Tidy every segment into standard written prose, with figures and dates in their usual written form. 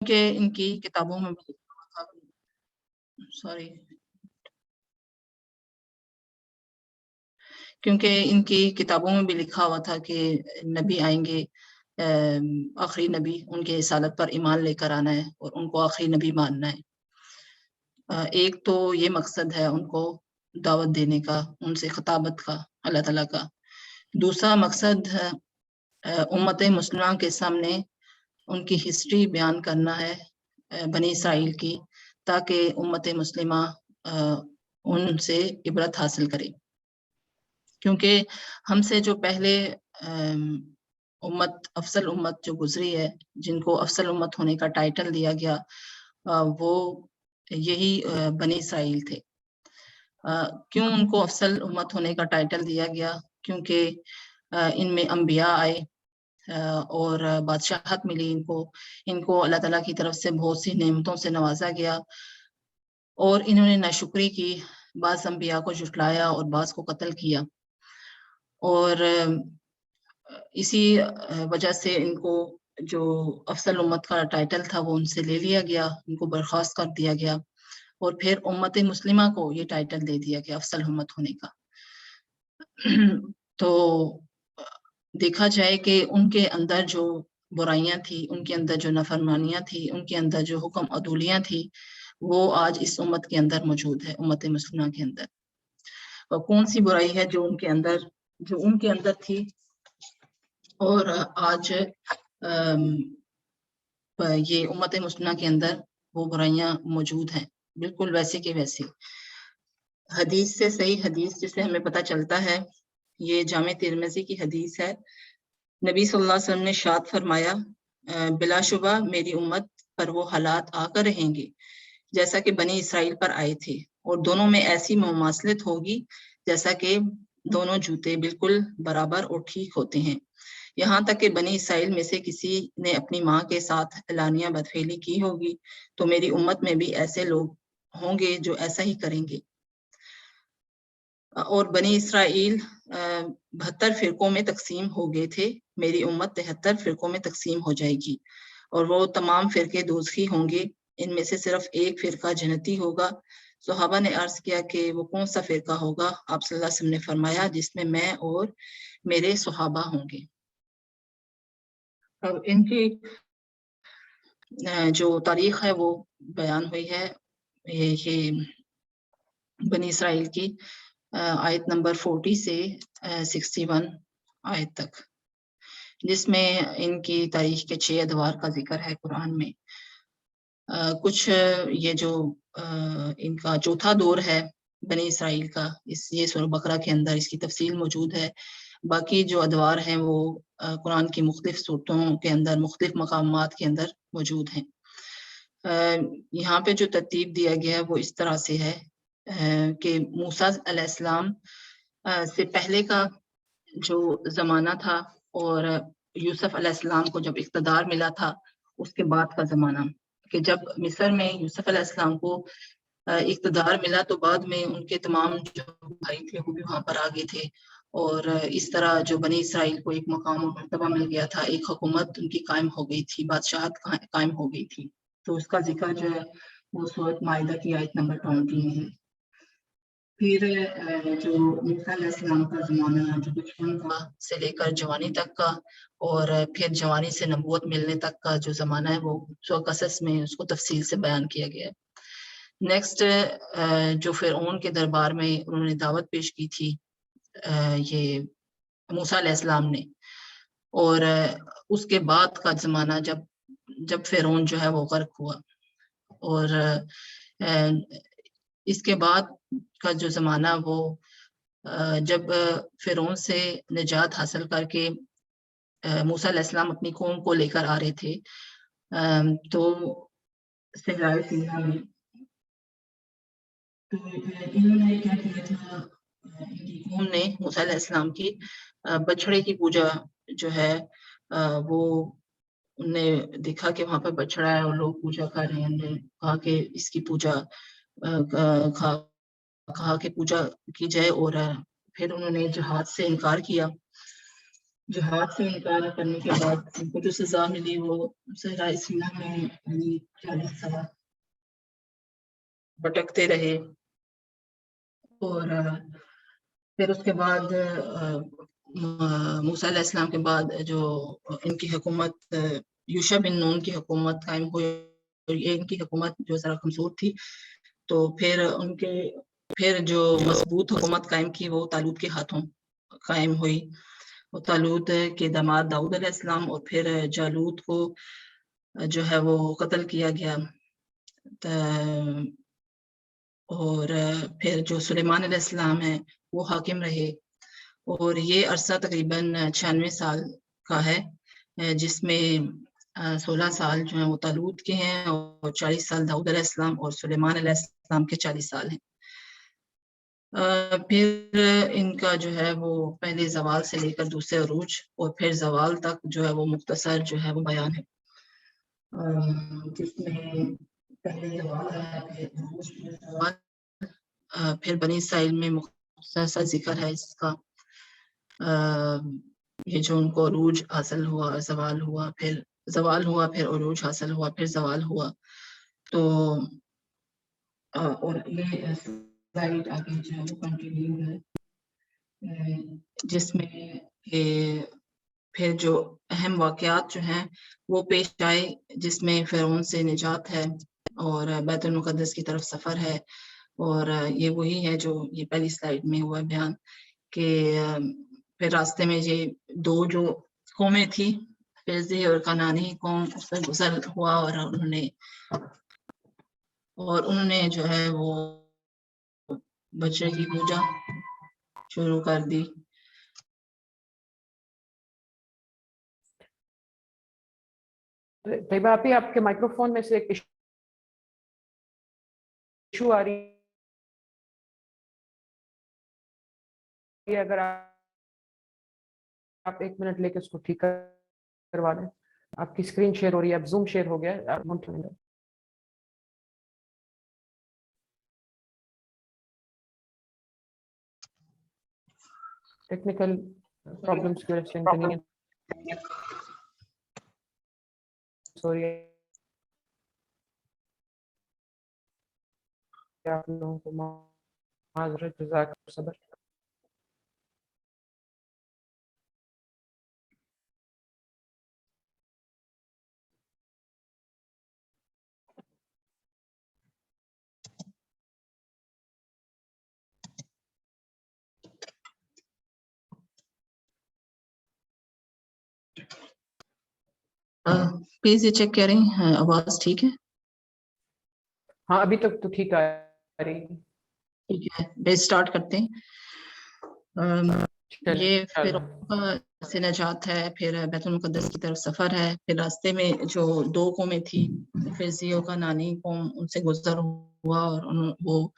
کہ ان کی کتابوں میں بھی لکھا ہوا تھا سوری کیونکہ ان کی کتابوں میں بھی لکھا ہوا تھا کہ نبی آئیں گے، آخری نبی، ان کے رسالت پر ایمان لے کر آنا ہے اور ان کو آخری نبی ماننا ہے۔ ایک تو یہ مقصد ہے ان کو دعوت دینے کا، ان سے خطابت کا اللہ تعالیٰ کا۔ دوسرا مقصد ہے امت مسلمہ کے سامنے ان کی ہسٹری بیان کرنا ہے بنی اسرائیل کی، تاکہ امت مسلمہ ان سے عبرت حاصل کرے۔ کیونکہ ہم سے جو پہلے امت، افضل امت جو گزری ہے، جن کو افضل امت ہونے کا ٹائٹل دیا گیا، وہ یہی بنی اسرائیل تھے۔ کیوں ان کو افضل امت ہونے کا ٹائٹل دیا گیا؟ کیونکہ ان میں انبیاء آئے اور بادشاہت ملی ان کو اللہ تعالیٰ کی طرف سے بہت سی نعمتوں سے نوازا گیا، اور انہوں نے ناشکری کی، بعض انبیاء کو جھٹلایا اور بعض کو قتل کیا، اور اسی وجہ سے ان کو جو افضل امت کا ٹائٹل تھا وہ ان سے لے لیا گیا، ان کو برخاست کر دیا گیا، اور پھر امت مسلمہ کو یہ ٹائٹل دے دیا گیا افضل امت ہونے کا۔ تو دیکھا جائے کہ ان کے اندر جو برائیاں تھیں، ان کے اندر جو نافرمانیاں تھیں، ان کے اندر جو حکم عدولیاں تھیں، وہ آج اس امت کے اندر موجود ہے، امت مسلمہ کے اندر۔ اور کون سی برائی ہے جو ان کے اندر تھی اور آج یہ امت مسلمہ کے اندر وہ برائیاں موجود ہیں، بالکل ویسے کے ویسے۔ حدیث سے، صحیح حدیث جسے ہمیں پتہ چلتا ہے، یہ جامع ترمذی کی حدیث ہے۔ نبی صلی اللہ علیہ وسلم نے ارشاد فرمایا، بلا شبہ میری امت پر وہ حالات آ کر رہیں گے جیسا کہ بنی اسرائیل پر آئے تھے، اور دونوں میں ایسی مماثلت ہوگی جیسا کہ دونوں جوتے بالکل برابر اور ٹھیک ہوتے ہیں، یہاں تک کہ بنی اسرائیل میں سے کسی نے اپنی ماں کے ساتھ اعلانیہ بدفعلی کی ہوگی تو میری امت میں بھی ایسے لوگ ہوں گے جو ایسا ہی کریں گے۔ اور بنی اسرائیل 72 فرقوں میں تقسیم ہو گئے تھے، میری امت 73 فرقوں میں تقسیم ہو جائے گی، اور وہ تمام فرقے دوزخی ہوں گے، ان میں سے صرف ایک فرقہ جنتی ہوگا۔ صحابہ نے عرض کیا کہ وہ کون سا فرقہ ہوگا؟ آپ صلی اللہ علیہ وسلم نے فرمایا، جس میں میں اور میرے صحابہ ہوں گے۔ اب ان کی جو تاریخ ہے وہ بیان ہوئی ہے، یہ بنی اسرائیل کی آیت نمبر 40 سے 61 آیت تک، جس میں ان کی تاریخ کے 6 ادوار کا ذکر ہے قرآن میں۔ کچھ یہ جو ان کا چوتھا دور ہے بنی اسرائیل کا، یہ سورہ بقرہ کے اندر اس کی تفصیل موجود ہے۔ باقی جو ادوار ہیں وہ قرآن کی مختلف صورتوں کے اندر، مختلف مقامات کے اندر موجود ہیں۔ یہاں پہ جو ترتیب دیا گیا ہے وہ اس طرح سے ہے کہ موسیٰ علیہ السلام سے پہلے کا جو زمانہ تھا، اور یوسف علیہ السلام کو جب اقتدار ملا تھا اس کے بعد کا زمانہ، کہ جب مصر میں یوسف علیہ السلام کو اقتدار ملا تو بعد میں ان کے تمام جو بھائی تھے وہ بھی وہاں پر آ گئے تھے، اور اس طرح جو بنی اسرائیل کو ایک مقام و مرتبہ مل گیا تھا، ایک حکومت ان کی قائم ہو گئی تھی، بادشاہت قائم ہو گئی تھی۔ تو اس کا ذکر جو ہے وہ سورۃ مائدہ کی آیت نمبر 20 میں ہے۔ پھر جو موسیٰ علیہ السلام کا زمانہ، جو بچپن کا سے لے کر جوانی تک کا، اور پھر جوانی سے نبوت ملنے تک کا جو زمانہ ہے وہ سورۃ قصص میں اس کو تفصیل سے بیان کیا گیا ہے۔ نیکسٹ جو فرعون کے دربار میں انہوں نے دعوت پیش کی تھی یہ موسیٰ علیہ السلام نے، اور اس کے بعد کا زمانہ جب فرعون جو ہے وہ غرق ہوا، اور اس کے بعد کا جو زمانہ وہ جب فرعون سے نجات حاصل کر کے موسیٰ علیہ السلام اپنی قوم کو لے کر آ رہے تھے، تو صحرائے سینا میں تو انہوں نے کیا کیا تھا، ان کی قوم نے موسیٰ علیہ السلام کی بچڑے کی پوجا جو ہے وہ ان نے دیکھا کہ وہاں پہ بچڑا ہے اور لوگ پوجا کر رہے ہیں، انہوں نے کہا کہ اس کی پوجا کی جائے، اور پھر انہوں نے جہاد سے انکار کیا، جہاد سے انکار کرنے کے بعد ان کو جو سزا ملی وہ صحرائے سینا میں 40 سال بھٹکتے رہے، اور پھر اس کے بعد موسیٰ علیہ السلام کے بعد جو ان کی حکومت یوشع بن نون کی حکومت قائم ہوئی، یہ ان کی حکومت جو ذرا کمزور تھی، تو پھر جو مضبوط حکومت قائم کی وہ طالوت کے ہاتھوں قائم ہوئی. وہ طالوت کے داماد داؤد علیہ السلام اور پھر جالوت کو جو ہے وہ قتل کیا گیا، اور پھر جو سلیمان علیہ السلام ہیں وہ حاکم رہے، اور یہ عرصہ تقریباً 96 سال کا ہے، جس میں 16 سال جو ہیں وہ طالوت کے ہیں اور 40 سال داؤد علیہ السلام اور سلیمان علیہ السلام کے 40 سال ہیں. پھر ان کا جو ہے وہ پہلے زوال سے لے کر دوسرے عروج اور پھر زوال تک جو ہے وہ مختصر جو ہے وہ بیان ہے، جس میں پہلے زوال ہے، پھر عروج، پھر زوال، پھر بنی اسرائیل میں مختصر سا ذکر ہے اس کا، یہ جو ان کو عروج حاصل ہوا، زوال ہوا، پھر زوال ہوا، پھر عروج حاصل ہوا، پھر زوال ہوا. تو اور یہ سلائیڈ آگے جو ہے وہ کنٹینیو ہے، جس میں پھر جو اہم واقعات جو ہیں وہ پیش آئے، جس میں فرعون سے نجات ہے اور بیت المقدس کی طرف سفر ہے، اور یہ وہی ہے جو یہ پہلی سلائیڈ میں ہوا بیان کہ پھر راستے میں یہ دو جو قومیں تھی، فیضی اور کنانی قوم، اس پر گزر ہوا اور انہوں نے جو ہے وہ بچے کی پوجا شروع کر دی. طیبہ آپ ہی، آپ کے مائکرو فون میں سے ایک ایشو آ رہی ہے، اگر آپ 1 منٹ لے کے اس کو ٹھیک کروا دیں. آپ کی اسکرین شیئر ہو رہی ہے، اب زوم شیئر ہو گیا ہے. ٹیکنیکل پرابلمس کی وجہ سے انکنوینئنس ہو رہی ہے. آپ لوگوں کو معذرت، جزاک صبر. پلیز یہ چیک کریں آواز ٹھیک ہے؟ ہاں ابھی تک تو ٹھیک آ رہی ہے. ٹھیک ہے، بیس سٹارٹ کرتے ہیں. یہ فرعون سے نجات ہے، پھر بیت المقدس کی طرف سفر ہے، پھر راستے میں جو دو قومیں تھی، فیضیوں کا نانی قوم، ان سے گزر ہوا، اور وہ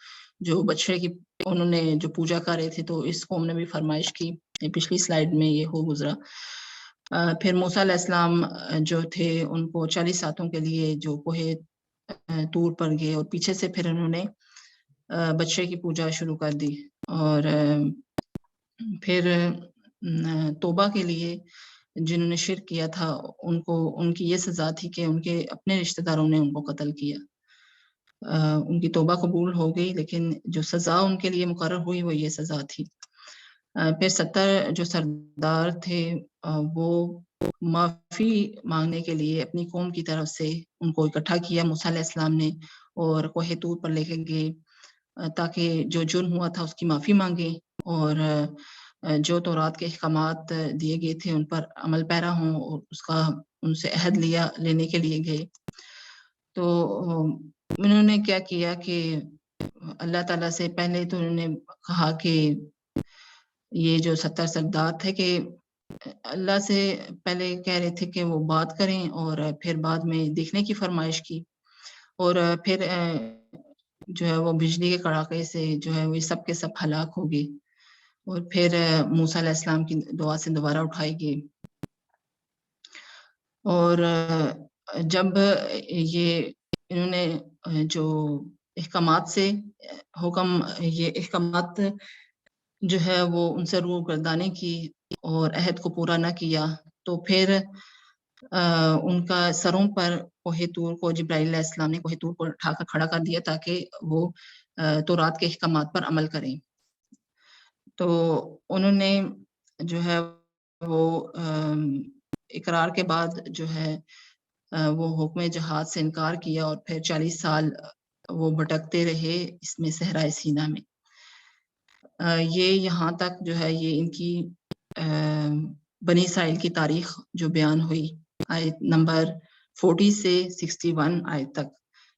جو بچے کی انہوں نے جو پوجا کر رہے تھے، تو اس قوم نے بھی فرمائش کی، پچھلی سلائیڈ میں یہ ہو گزرا. پھر موسیٰ علیہ السلام جو تھے ان کو 40 ساتوں کے لیے جو کوہ طور پر گئے، اور پیچھے سے پھر انہوں نے بچے کی پوجا شروع کر دی، اور پھر توبہ کے لیے جنہوں نے شرک کیا تھا ان کی یہ سزا تھی کہ ان کے اپنے رشتہ داروں نے ان کو قتل کیا. ان کی توبہ قبول ہو گئی، لیکن جو سزا ان کے لیے مقرر ہوئی وہ یہ سزا تھی. پھر 70 جو سردار تھے وہ معافی مانگنے کے لیے اپنی قوم کی طرف سے ان کو اکٹھا کیا موسیٰ علیہ السلام نے، اور کوہ طور پر لے کے گئے تاکہ جو جرم ہوا تھا اس کی معافی مانگے، اور جو تورات کے احکامات دیے گئے تھے ان پر عمل پیرا ہوں، اور اس کا ان سے عہد لینے کے لیے گئے. تو انہوں نے کیا کیا کہ اللہ تعالیٰ سے پہلے تو انہوں نے کہا کہ یہ جو 70 سردار تھے کہ اللہ سے پہلے کہہ رہے تھے کہ وہ بات کریں، اور پھر بعد میں دیکھنے کی فرمائش کی، اور پھر جو ہے وہ بجلی کے کڑاکے سے جو ہے وہ سب کے سب ہلاک ہو گئے، اور پھر موسیٰ علیہ السلام کی دعا سے دوبارہ اٹھائے گئے. اور جب یہ انہوں نے جو احکامات سے یہ احکامات جو ہے وہ ان سے روگردانی کی اور عہد کو پورا نہ کیا، تو پھر ان کا سروں پر کوہ طور کو جبرائیل علیہ السلام نے کوہ طور کو اٹھا کر کھڑا کر دیا تاکہ وہ تورات کے احکامات پر عمل کریں. تو انہوں نے جو ہے وہ اقرار کے بعد جو ہے وہ حکم جہاد سے انکار کیا اور پھر 40 سال وہ بھٹکتے رہے اس میں صحرائے سینا میں. یہ یہاں تک جو ہے یہ ان کی بنی اسرائیل کی تاریخ جو بیان ہوئی آیت نمبر 40 سے 61 آیت تک.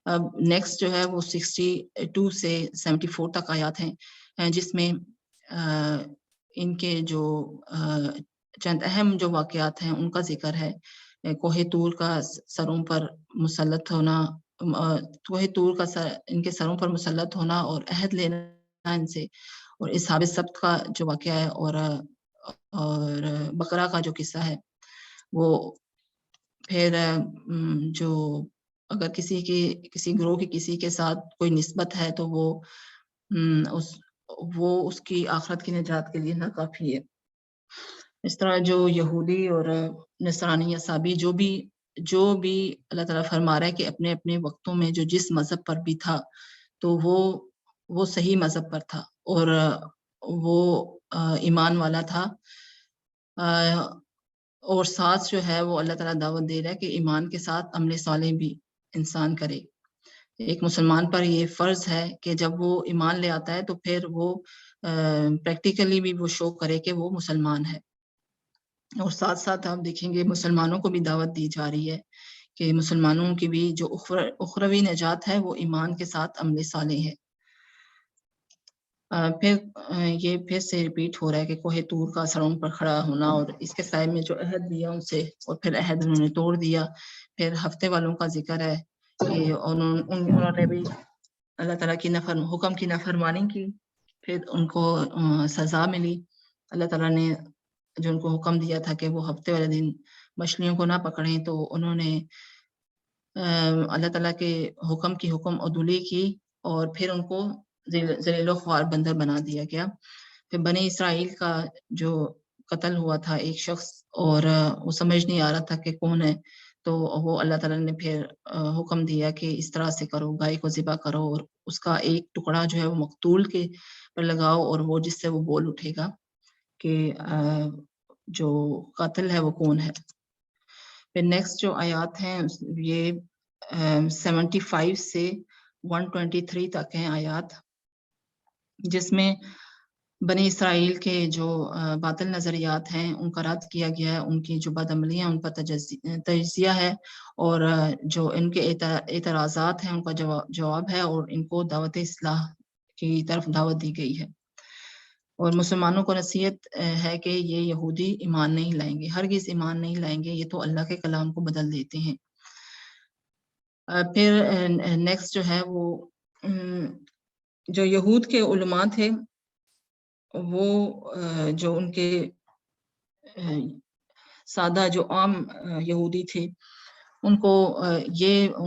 اب نیکسٹ جو ہے وہ 62 سے 74 تک آیات ہیں جس میں ان کے جو چند اہم جو واقعات ہیں ان کا ذکر ہے. کوہ طور کا سروں پر مسلط ہونا، کوہ طور کا ان کے سروں پر مسلط ہونا اور عہد لینا ان سے، اور اصحاب السبت کا جو واقعہ ہے اور بقرہ کا جو قصہ ہے وہ. پھر جو اگر کسی گروہ کی کسی کے ساتھ کوئی نسبت ہے تو وہ اس کی آخرت کی نجات کے لیے ناکافی ہے. اس طرح جو یہودی اور نصرانی اصحابی جو بھی اللہ تعالیٰ فرما رہا ہے کہ اپنے اپنے وقتوں میں جو جس مذہب پر بھی تھا تو وہ صحیح مذہب پر تھا اور وہ ایمان والا تھا. اور ساتھ جو ہے وہ اللہ تعالیٰ دعوت دے رہا ہے کہ ایمان کے ساتھ عمل صالح بھی انسان کرے. ایک مسلمان پر یہ فرض ہے کہ جب وہ ایمان لے آتا ہے تو پھر وہ پریکٹیکلی بھی وہ شو کرے کہ وہ مسلمان ہے. اور ساتھ ساتھ آپ دیکھیں گے مسلمانوں کو بھی دعوت دی جا رہی ہے کہ مسلمانوں کی بھی جو اخروی نجات ہے وہ ایمان کے ساتھ عمل صالح ہے. پھر سے ریپیٹ ہو رہا ہے کہ کوہ طور کا سروں پر کھڑا ہونا اور اس کے سائے میں جو عہد دیا ان سے اور پھر عہد انہوں نے توڑ دیا. پھر ہفتے والوں کا ذکر ہے کہ انہوں نے بھی اللہ تعالیٰ کی حکم کی نافرمانی کی، پھر ان کو سزا ملی. اللہ تعالیٰ نے جو ان کو حکم دیا تھا کہ وہ ہفتے والے دن مچھلیوں کو نہ پکڑیں تو انہوں نے اللہ تعالیٰ کے حکم کی حکم عدولی کی اور پھر ان کو ذلیل و خوار بندر بنا دیا گیا. پھر بنی اسرائیل کا جو قتل ہوا تھا ایک شخص اور وہ سمجھ نہیں آ رہا تھا کہ کون ہے، تو وہ اللہ تعالیٰ نے پھر حکم دیا کہ اس طرح سے کرو، گائے کو ذبح کرو اور اس کا ایک ٹکڑا جو ہے وہ مقتول کے پر لگاؤ اور وہ جس سے وہ بول اٹھے گا کہ جو قاتل ہے وہ کون ہے. پھر نیکسٹ جو آیات ہیں یہ 75 سے 123 تک ہیں آیات، جس میں بنی اسرائیل کے جو باطل نظریات ہیں ان کا رد کیا گیا ہے، ان کی جو بد عملی ہیں ان پر تجزیہ ہے اور جو ان کے اعتراضات ہیں ان کا جواب ہے اور ان کو دعوت اصلاح کی طرف دعوت دی گئی ہے. اور مسلمانوں کو نصیحت ہے کہ یہ یہودی ایمان نہیں لائیں گے، ہرگز ایمان نہیں لائیں گے، یہ تو اللہ کے کلام کو بدل دیتے ہیں. پھر نیکسٹ جو ہے وہ جو یہود کے علماء تھے وہ جو ان کے سادہ جو عام یہودی تھے ان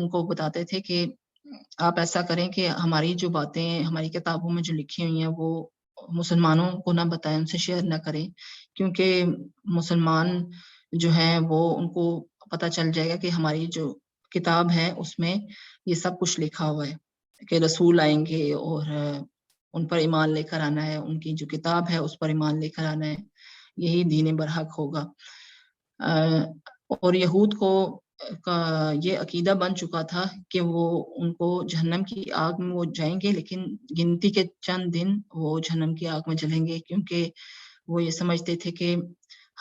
کو بتاتے تھے کہ آپ ایسا کریں کہ ہماری جو باتیں ہماری کتابوں میں جو لکھی ہوئی ہیں وہ مسلمانوں کو نہ بتائیں، ان سے شیئر نہ کریں، کیونکہ مسلمان جو ہیں وہ ان کو پتہ چل جائے گا کہ ہماری جو کتاب ہے اس میں یہ سب کچھ لکھا ہوا ہے کہ رسول آئیں گے اور ان پر ایمان لے کر آنا ہے، ان کی جو کتاب ہے اس پر ایمان لے کر آنا ہے، یہی دین برحق ہوگا. اور یہود کو کا یہ عقیدہ بن چکا تھا کہ وہ ان کو جہنم کی آگ میں وہ جائیں گے لیکن گنتی کے چند دن وہ جہنم کی آگ میں جلیں گے، کیونکہ وہ یہ سمجھتے تھے کہ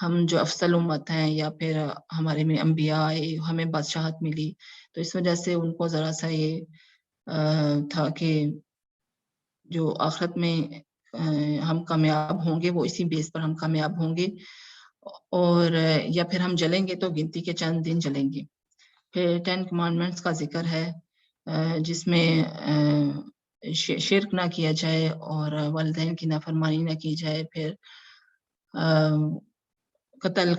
ہم جو افضل امت ہیں یا پھر ہمارے میں انبیاء آئے، ہمیں بادشاہت ملی، تو اس وجہ سے ان کو ذرا سا یہ تھا کہ جو آخرت میں ہم کامیاب ہوں گے وہ اسی بیس پر ہم کامیاب ہوں گے، اور یا پھر ہم جلیں گے تو گنتی کے چند دن جلیں گے. پھر 10 کمانڈمنٹس کا ذکر ہے جس میں شرک نہ کیا جائے اور والدین کی نافرمانی نہ کی جائے، پھر قتل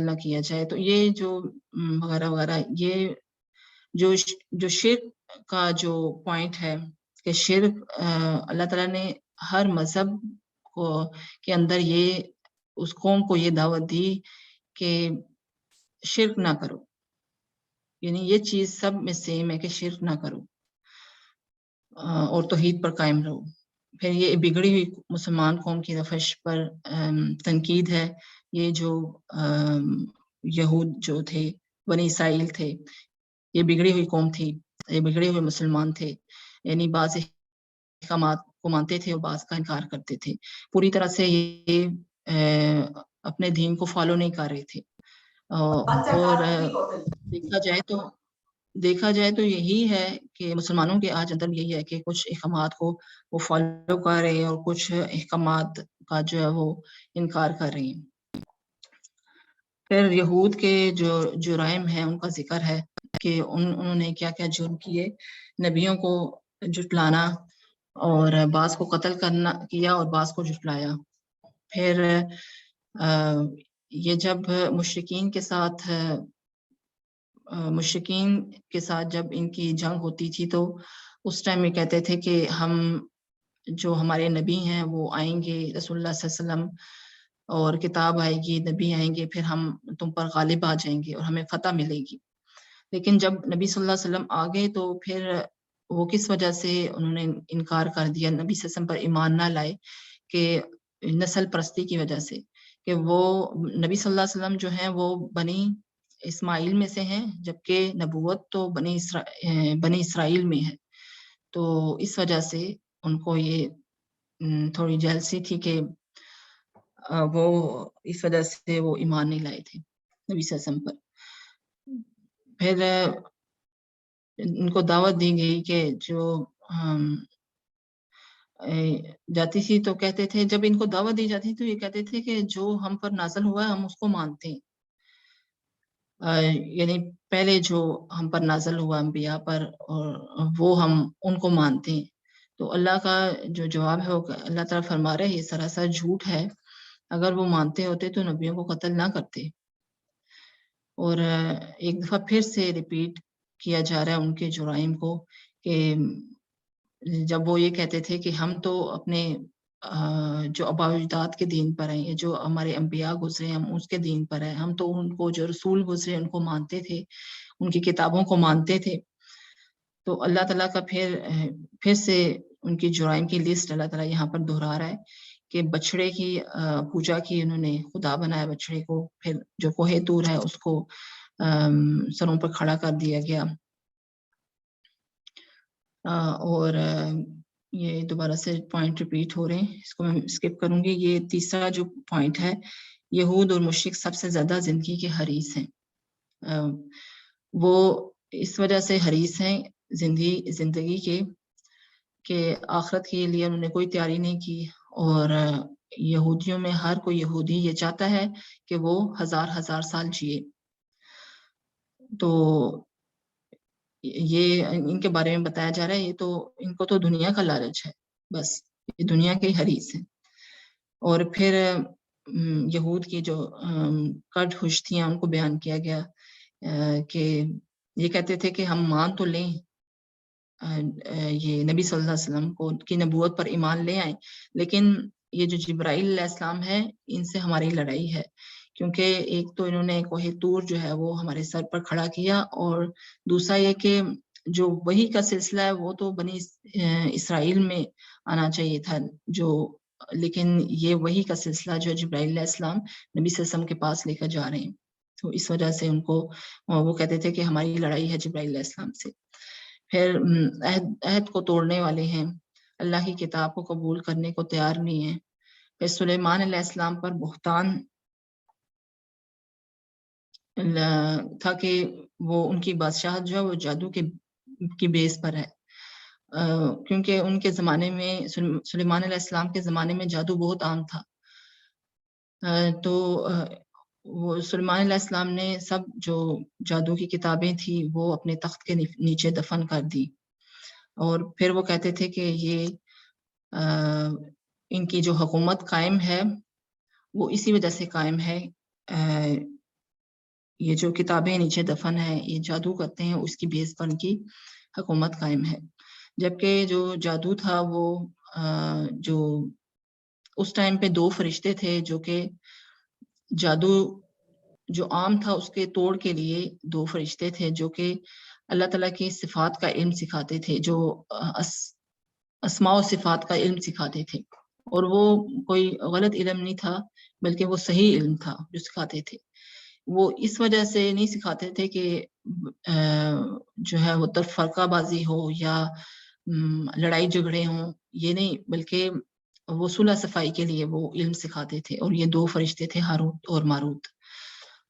نہ کیا جائے. تو یہ جو وغیرہ وغیرہ، یہ جو شرک کا جو پوائنٹ ہے کہ شرک اللہ تعالیٰ نے ہر مذہب کو کے اندر یہ اس قوم کو یہ دعوت دی کہ شرک نہ کرو، یعنی یہ چیز سب میں سیم ہے کہ شرک نہ کرو اور توحید پر قائم رہو۔ پھر یہ بگڑی ہوئی مسلمان قوم کی روش پر تنقید ہے، یہ جو یہود جو تھے، بنی اسرائیل تھے، یہ بگڑی ہوئی قوم تھی، یہ بگڑے ہوئے مسلمان تھے، یعنی بعض احکامات کو مانتے تھے اور بعض کا انکار کرتے تھے، پوری طرح سے یہ اپنے دین کو فالو نہیں کر رہے تھے۔ اور دیکھا جائے تو یہی ہے کہ مسلمانوں کے آج اندر یہی ہے کہ کچھ احکامات کو وہ فالو کر رہے ہیں اور کچھ احکامات کا جو ہے وہ انکار کر رہے ہیں۔ پھر یہود کے جو جرائم ہیں ان کا ذکر ہے کہ انہوں نے کیا کیا جرم کیے، نبیوں کو جھٹلانا اور بعض کو قتل کرنا کیا اور بعض کو جھٹلایا۔ پھر یہ جب مشرکین کے ساتھ جب ان کی جنگ ہوتی تھی تو اس ٹائم یہ کہتے تھے کہ ہم جو ہمارے نبی ہیں وہ آئیں گے، رسول اللہ صلی اللہ علیہ وسلم، اور کتاب آئے گی، نبی آئیں گے، پھر ہم تم پر غالب آ جائیں گے اور ہمیں فتح ملے گی۔ لیکن جب نبی صلی اللہ علیہ وسلم آ گئے تو پھر وہ کس وجہ سے انہوں نے انکار کر دیا، نبی صلی اللہ علیہ وسلم پر ایمان نہ لائے، کہ نسل پرستی کی وجہ سے، کہ وہ نبی صلی اللہ علیہ وسلم جو ہیں وہ بنی اسماعیل میں سے ہیں، جبکہ نبوت تو بنی اسرائیل میں ہے۔ تو اس وجہ سے ان کو یہ تھوڑی جیلسی تھی کہ وہ اس وجہ سے وہ ایمان نہیں لائے تھے نبی صلی اللہ علیہ وسلم پر۔ پھر ان کو دعوت دی گئی کہ جو جاتی تھی تو کہتے تھے، جب ان کو دعوت دی جاتی تو یہ کہتے تھے کہ جو ہم پر نازل ہوا ہے ہم اس کو مانتے ہیں، یعنی پہلے جو ہم پر نازل ہوا انبیاء پر اور وہ ہم ان کو مانتے ہیں۔ تو اللہ کا جو جواب ہے وہ اللہ تعالیٰ فرما رہے یہ سراسر جھوٹ ہے، اگر وہ مانتے ہوتے تو نبیوں کو قتل نہ کرتے۔ اور ایک دفعہ پھر سے ریپیٹ کیا جا رہا ہے ان کے جرائم کو، کہ جب وہ یہ کہتے تھے کہ ہم تو اپنے جو آباء و اجداد کے دین پر ہیں، جو ہمارے انبیاء گزرے ہم اس کے دین پر ہیں، ہم تو ان کو جو رسول گزرے ان کو مانتے تھے، ان کی کتابوں کو مانتے تھے۔ تو اللہ تعالیٰ کا پھر سے ان کی جرائم کی لسٹ اللہ تعالیٰ یہاں پر دہرا رہا ہے کہ بچڑے کی پوجا کی، انہوں نے خدا بنایا بچڑے کو، پھر جو کوہ طور ہے اس کو سروں پر کھڑا کر دیا گیا۔ اور یہ دوبارہ سے پوائنٹ ریپیٹ ہو رہے ہیں، اس کو میں اسکپ کروں گی۔ یہ تیسرا جو پوائنٹ ہے، یہود اور مشرک سب سے زیادہ زندگی کے حریص ہیں۔ وہ اس وجہ سے حریص ہیں زندگی کے کہ آخرت کے لیے انہوں نے کوئی تیاری نہیں کی، اور یہودیوں میں ہر کوئی یہودی یہ چاہتا ہے کہ وہ ہزار سال جیے۔ تو یہ ان کے بارے میں بتایا جا رہا ہے، یہ تو ان کو تو دنیا کا لالچ ہے، بس یہ دنیا کے حریص ہیں۔ اور پھر یہود کی جو کٹ ہوش ان کو بیان کیا گیا کہ یہ کہتے تھے کہ ہم مان تو لیں یہ نبی صلی اللہ علیہ وسلم کو کی نبوت پر ایمان لے آئیں، لیکن یہ جو جبرائیل علیہ السلام ہے ان سے ہماری لڑائی ہے، کیونکہ ایک تو انہوں نے کوہ طور جو ہے وہ ہمارے سر پر کھڑا کیا، اور دوسرا یہ کہ جو وحی کا سلسلہ ہے وہ تو بنی اسرائیل میں آنا چاہیے تھا، لیکن یہ وحی کا سلسلہ جو جبرائیل علیہ السلام نبی صلی اللہ علیہ وسلم کے پاس لے کر جا رہے ہیں، تو اس وجہ سے ان کو وہ کہتے تھے کہ ہماری لڑائی ہے جبرائیل علیہ السلام سے۔ پھر عہد کو توڑنے والے ہیں، اللہ کی کتاب کو قبول کرنے کو تیار نہیں ہیں۔ پھر سلیمان علیہ السلام پر بہتان تھا کہ وہ ان کی بادشاہت جو ہے وہ جادو کی بیس پر ہے، کیونکہ ان کے زمانے میں سلیمان علیہ السلام کے زمانے میں جادو بہت عام تھا۔ تو وہ سلیمان علیہ السلام نے سب جو جادو کی کتابیں تھیں وہ اپنے تخت کے نیچے دفن کر دی، اور پھر وہ کہتے تھے کہ یہ ان کی جو حکومت قائم ہے وہ اسی وجہ سے قائم ہے، یہ جو کتابیں نیچے دفن ہیں، یہ جادو کرتے ہیں، اس کی بیس پر ان کی حکومت قائم ہے۔ جبکہ جو جادو تھا وہ جو اس ٹائم پہ 2 فرشتے تھے جو کہ جادو جو عام تھا اس کے توڑ کے لیے 2 فرشتے تھے جو کہ اللہ تعالیٰ کی صفات کا علم سکھاتے تھے، جو اسماء و صفات کا علم سکھاتے تھے، اور وہ کوئی غلط علم نہیں تھا بلکہ وہ صحیح علم تھا جو سکھاتے تھے۔ وہ اس وجہ سے نہیں سکھاتے تھے کہ جو ہے وہ تفرقہ بازی ہو یا لڑائی جھگڑے ہوں، یہ نہیں، بلکہ وہ صلح صفائی کے لیے وہ علم سکھاتے تھے، اور یہ 2 فرشتے تھے ہاروت اور ماروت۔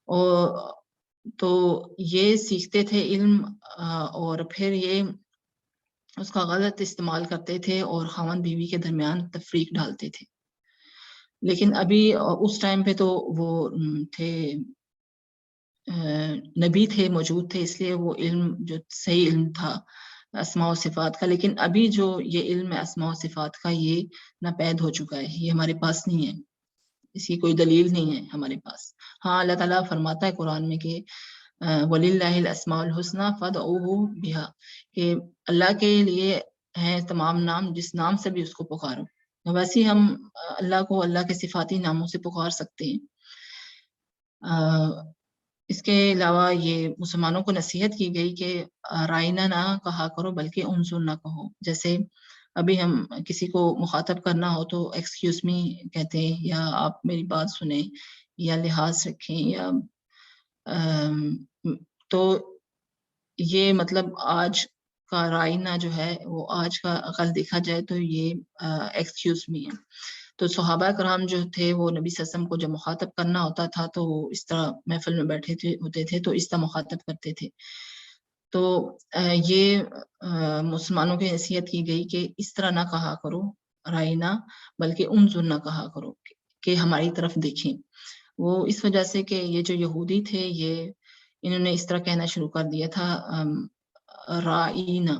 اور تو یہ سیکھتے تھے علم، اور پھر یہ اس کا غلط استعمال کرتے تھے اور خاوند بیوی کے درمیان تفریق ڈالتے تھے۔ لیکن ابھی اس ٹائم پہ تو وہ تھے، نبی تھے، موجود تھے، اس لیے وہ علم جو صحیح علم تھا اسماء و صفات کا۔ لیکن ابھی جو یہ علم ہے اسماء و صفات کا، یہ ناپید ہو چکا ہے، یہ ہمارے پاس نہیں ہے، اس کی کوئی دلیل نہیں ہے ہمارے پاس۔ ہاں، اللہ تعالیٰ فرماتا ہے قرآن میں کہ وَلِلَّهِ الْأَسْمَاءُ الْحُسْنَى فَادْعُوهُ بِهَا، کہ اللہ کے لیے ہیں تمام نام، جس نام سے بھی اس کو پکارو۔ ویسے ہم اللہ کو اللہ کے صفاتی ناموں سے پکار سکتے ہیں۔ اس کے علاوہ یہ مسلمانوں کو نصیحت کی گئی کہ رائنا نہ کہا کرو بلکہ انظر نہ کہو۔ جیسے ابھی ہم کسی کو مخاطب کرنا ہو تو ایکسکیوز می کہتے ہیں، یا آپ میری بات سنیں، یا لحاظ رکھیں، یا تو یہ مطلب آج کا رائنا جو ہے وہ آج کا عقل دیکھا جائے تو یہ ایکسکیوز می ہے۔ تو صحابہ کرام جو تھے وہ نبی صلی اللہ علیہ وسلم کو جب مخاطب کرنا ہوتا تھا تو وہ اس طرح محفل میں بیٹھے ہوتے تھے تو اس طرح مخاطب کرتے تھے۔ تو یہ مسلمانوں کی نصیحت کی گئی کہ اس طرح نہ کہا کرو رائنا، بلکہ انظر نہ کہا کرو کہ ہماری طرف دیکھیں۔ وہ اس وجہ سے کہ یہ جو یہودی تھے یہ انہوں نے اس طرح کہنا شروع کر دیا تھا رائنا،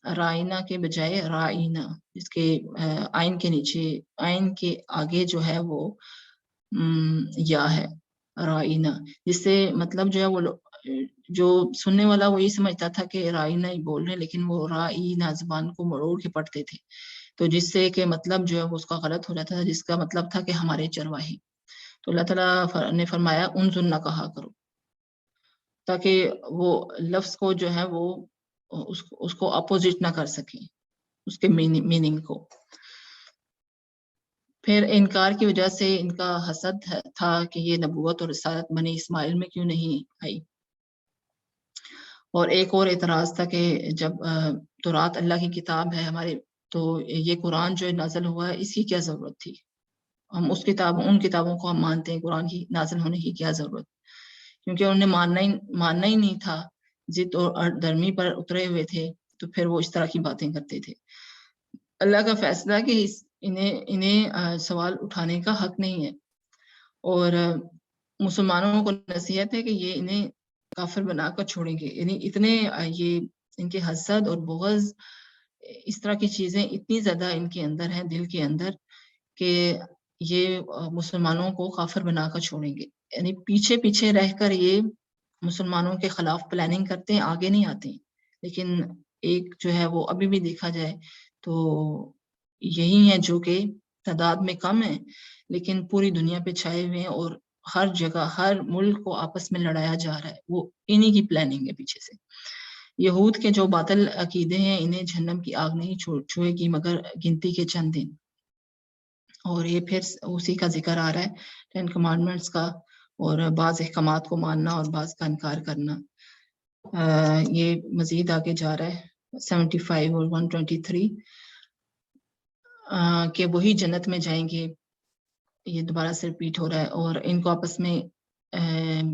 رائنا کے بجائے رائنا، جس کے آئین کے نیچے، آئین کے آگے جو ہے وہ یا ہے رائنا، جس سے مطلب جو ہے وہ جو سننے والا وہ یہ سمجھتا تھا کہ رائنا ہی بول رہے، لیکن وہ رائنا زبان کو مروڑ کے پڑھتے تھے، تو جس سے کہ مطلب جو ہے وہ اس کا غلط ہو جاتا تھا، جس کا مطلب تھا کہ ہمارے چرواہے۔ تو اللہ تعالیٰ نے فرمایا انظر نہ کہا کرو، تاکہ وہ لفظ کو جو ہے وہ اس کو اپوزٹ نہ کر سکیں، اس کے میننگ کو۔ پھر انکار کی وجہ سے ان کا حسد تھا کہ یہ نبوت اور رسالت بنی اسماعیل میں کیوں نہیں آئی۔ اور ایک اور اعتراض تھا کہ جب تورات اللہ کی کتاب ہے ہمارے، تو یہ قرآن جو نازل ہوا ہے اس کی کیا ضرورت تھی؟ ہم ان کتابوں کو ہم مانتے ہیں، قرآن کی نازل ہونے کی کیا ضرورت؟ کیونکہ انہوں نے ماننا ہی نہیں تھا، ضد اور درمی پر اترے ہوئے تھے، تو پھر وہ اس طرح کی باتیں کرتے تھے۔ اللہ کا فیصلہ کہ انہیں سوال اٹھانے کا حق نہیں ہے، اور مسلمانوں کو نصیحت ہے کہ یہ انہیں کافر بنا کر چھوڑیں گے۔ یعنی اتنے یہ ان کے حسد اور بغض، اس طرح کی چیزیں اتنی زیادہ ان کے اندر ہیں، دل کے اندر، کہ یہ مسلمانوں کو کافر بنا کر چھوڑیں گے۔ یعنی پیچھے پیچھے رہ کر یہ مسلمانوں کے خلاف پلاننگ کرتے ہیں، آگے نہیں آتے ہیں۔ لیکن ایک جو ہے وہ ابھی بھی دیکھا جائے تو یہی ہیں جو کہ تعداد میں کم ہیں، لیکن پوری دنیا پہ چھائے ہوئے ہیں، اور ہر جگہ ہر ملک کو آپس میں لڑایا جا رہا ہے، وہ انہی کی پلاننگ ہے پیچھے سے۔ یہود کے جو باطل عقیدے ہیں انہیں جہنم کی آگ نہیں چھوئے گی مگر گنتی کے چند دن۔ اور یہ پھر اسی کا ذکر آ رہا ہے 10 کمانڈمنٹس کا، اور بعض احکامات کو ماننا اور بعض کا انکار کرنا۔ یہ مزید آگے جا رہا ہے 75 اور 123 کہ وہی جنت میں جائیں گے، یہ دوبارہ سے ریپیٹ ہو رہا ہے۔ اور ان کو آپس میں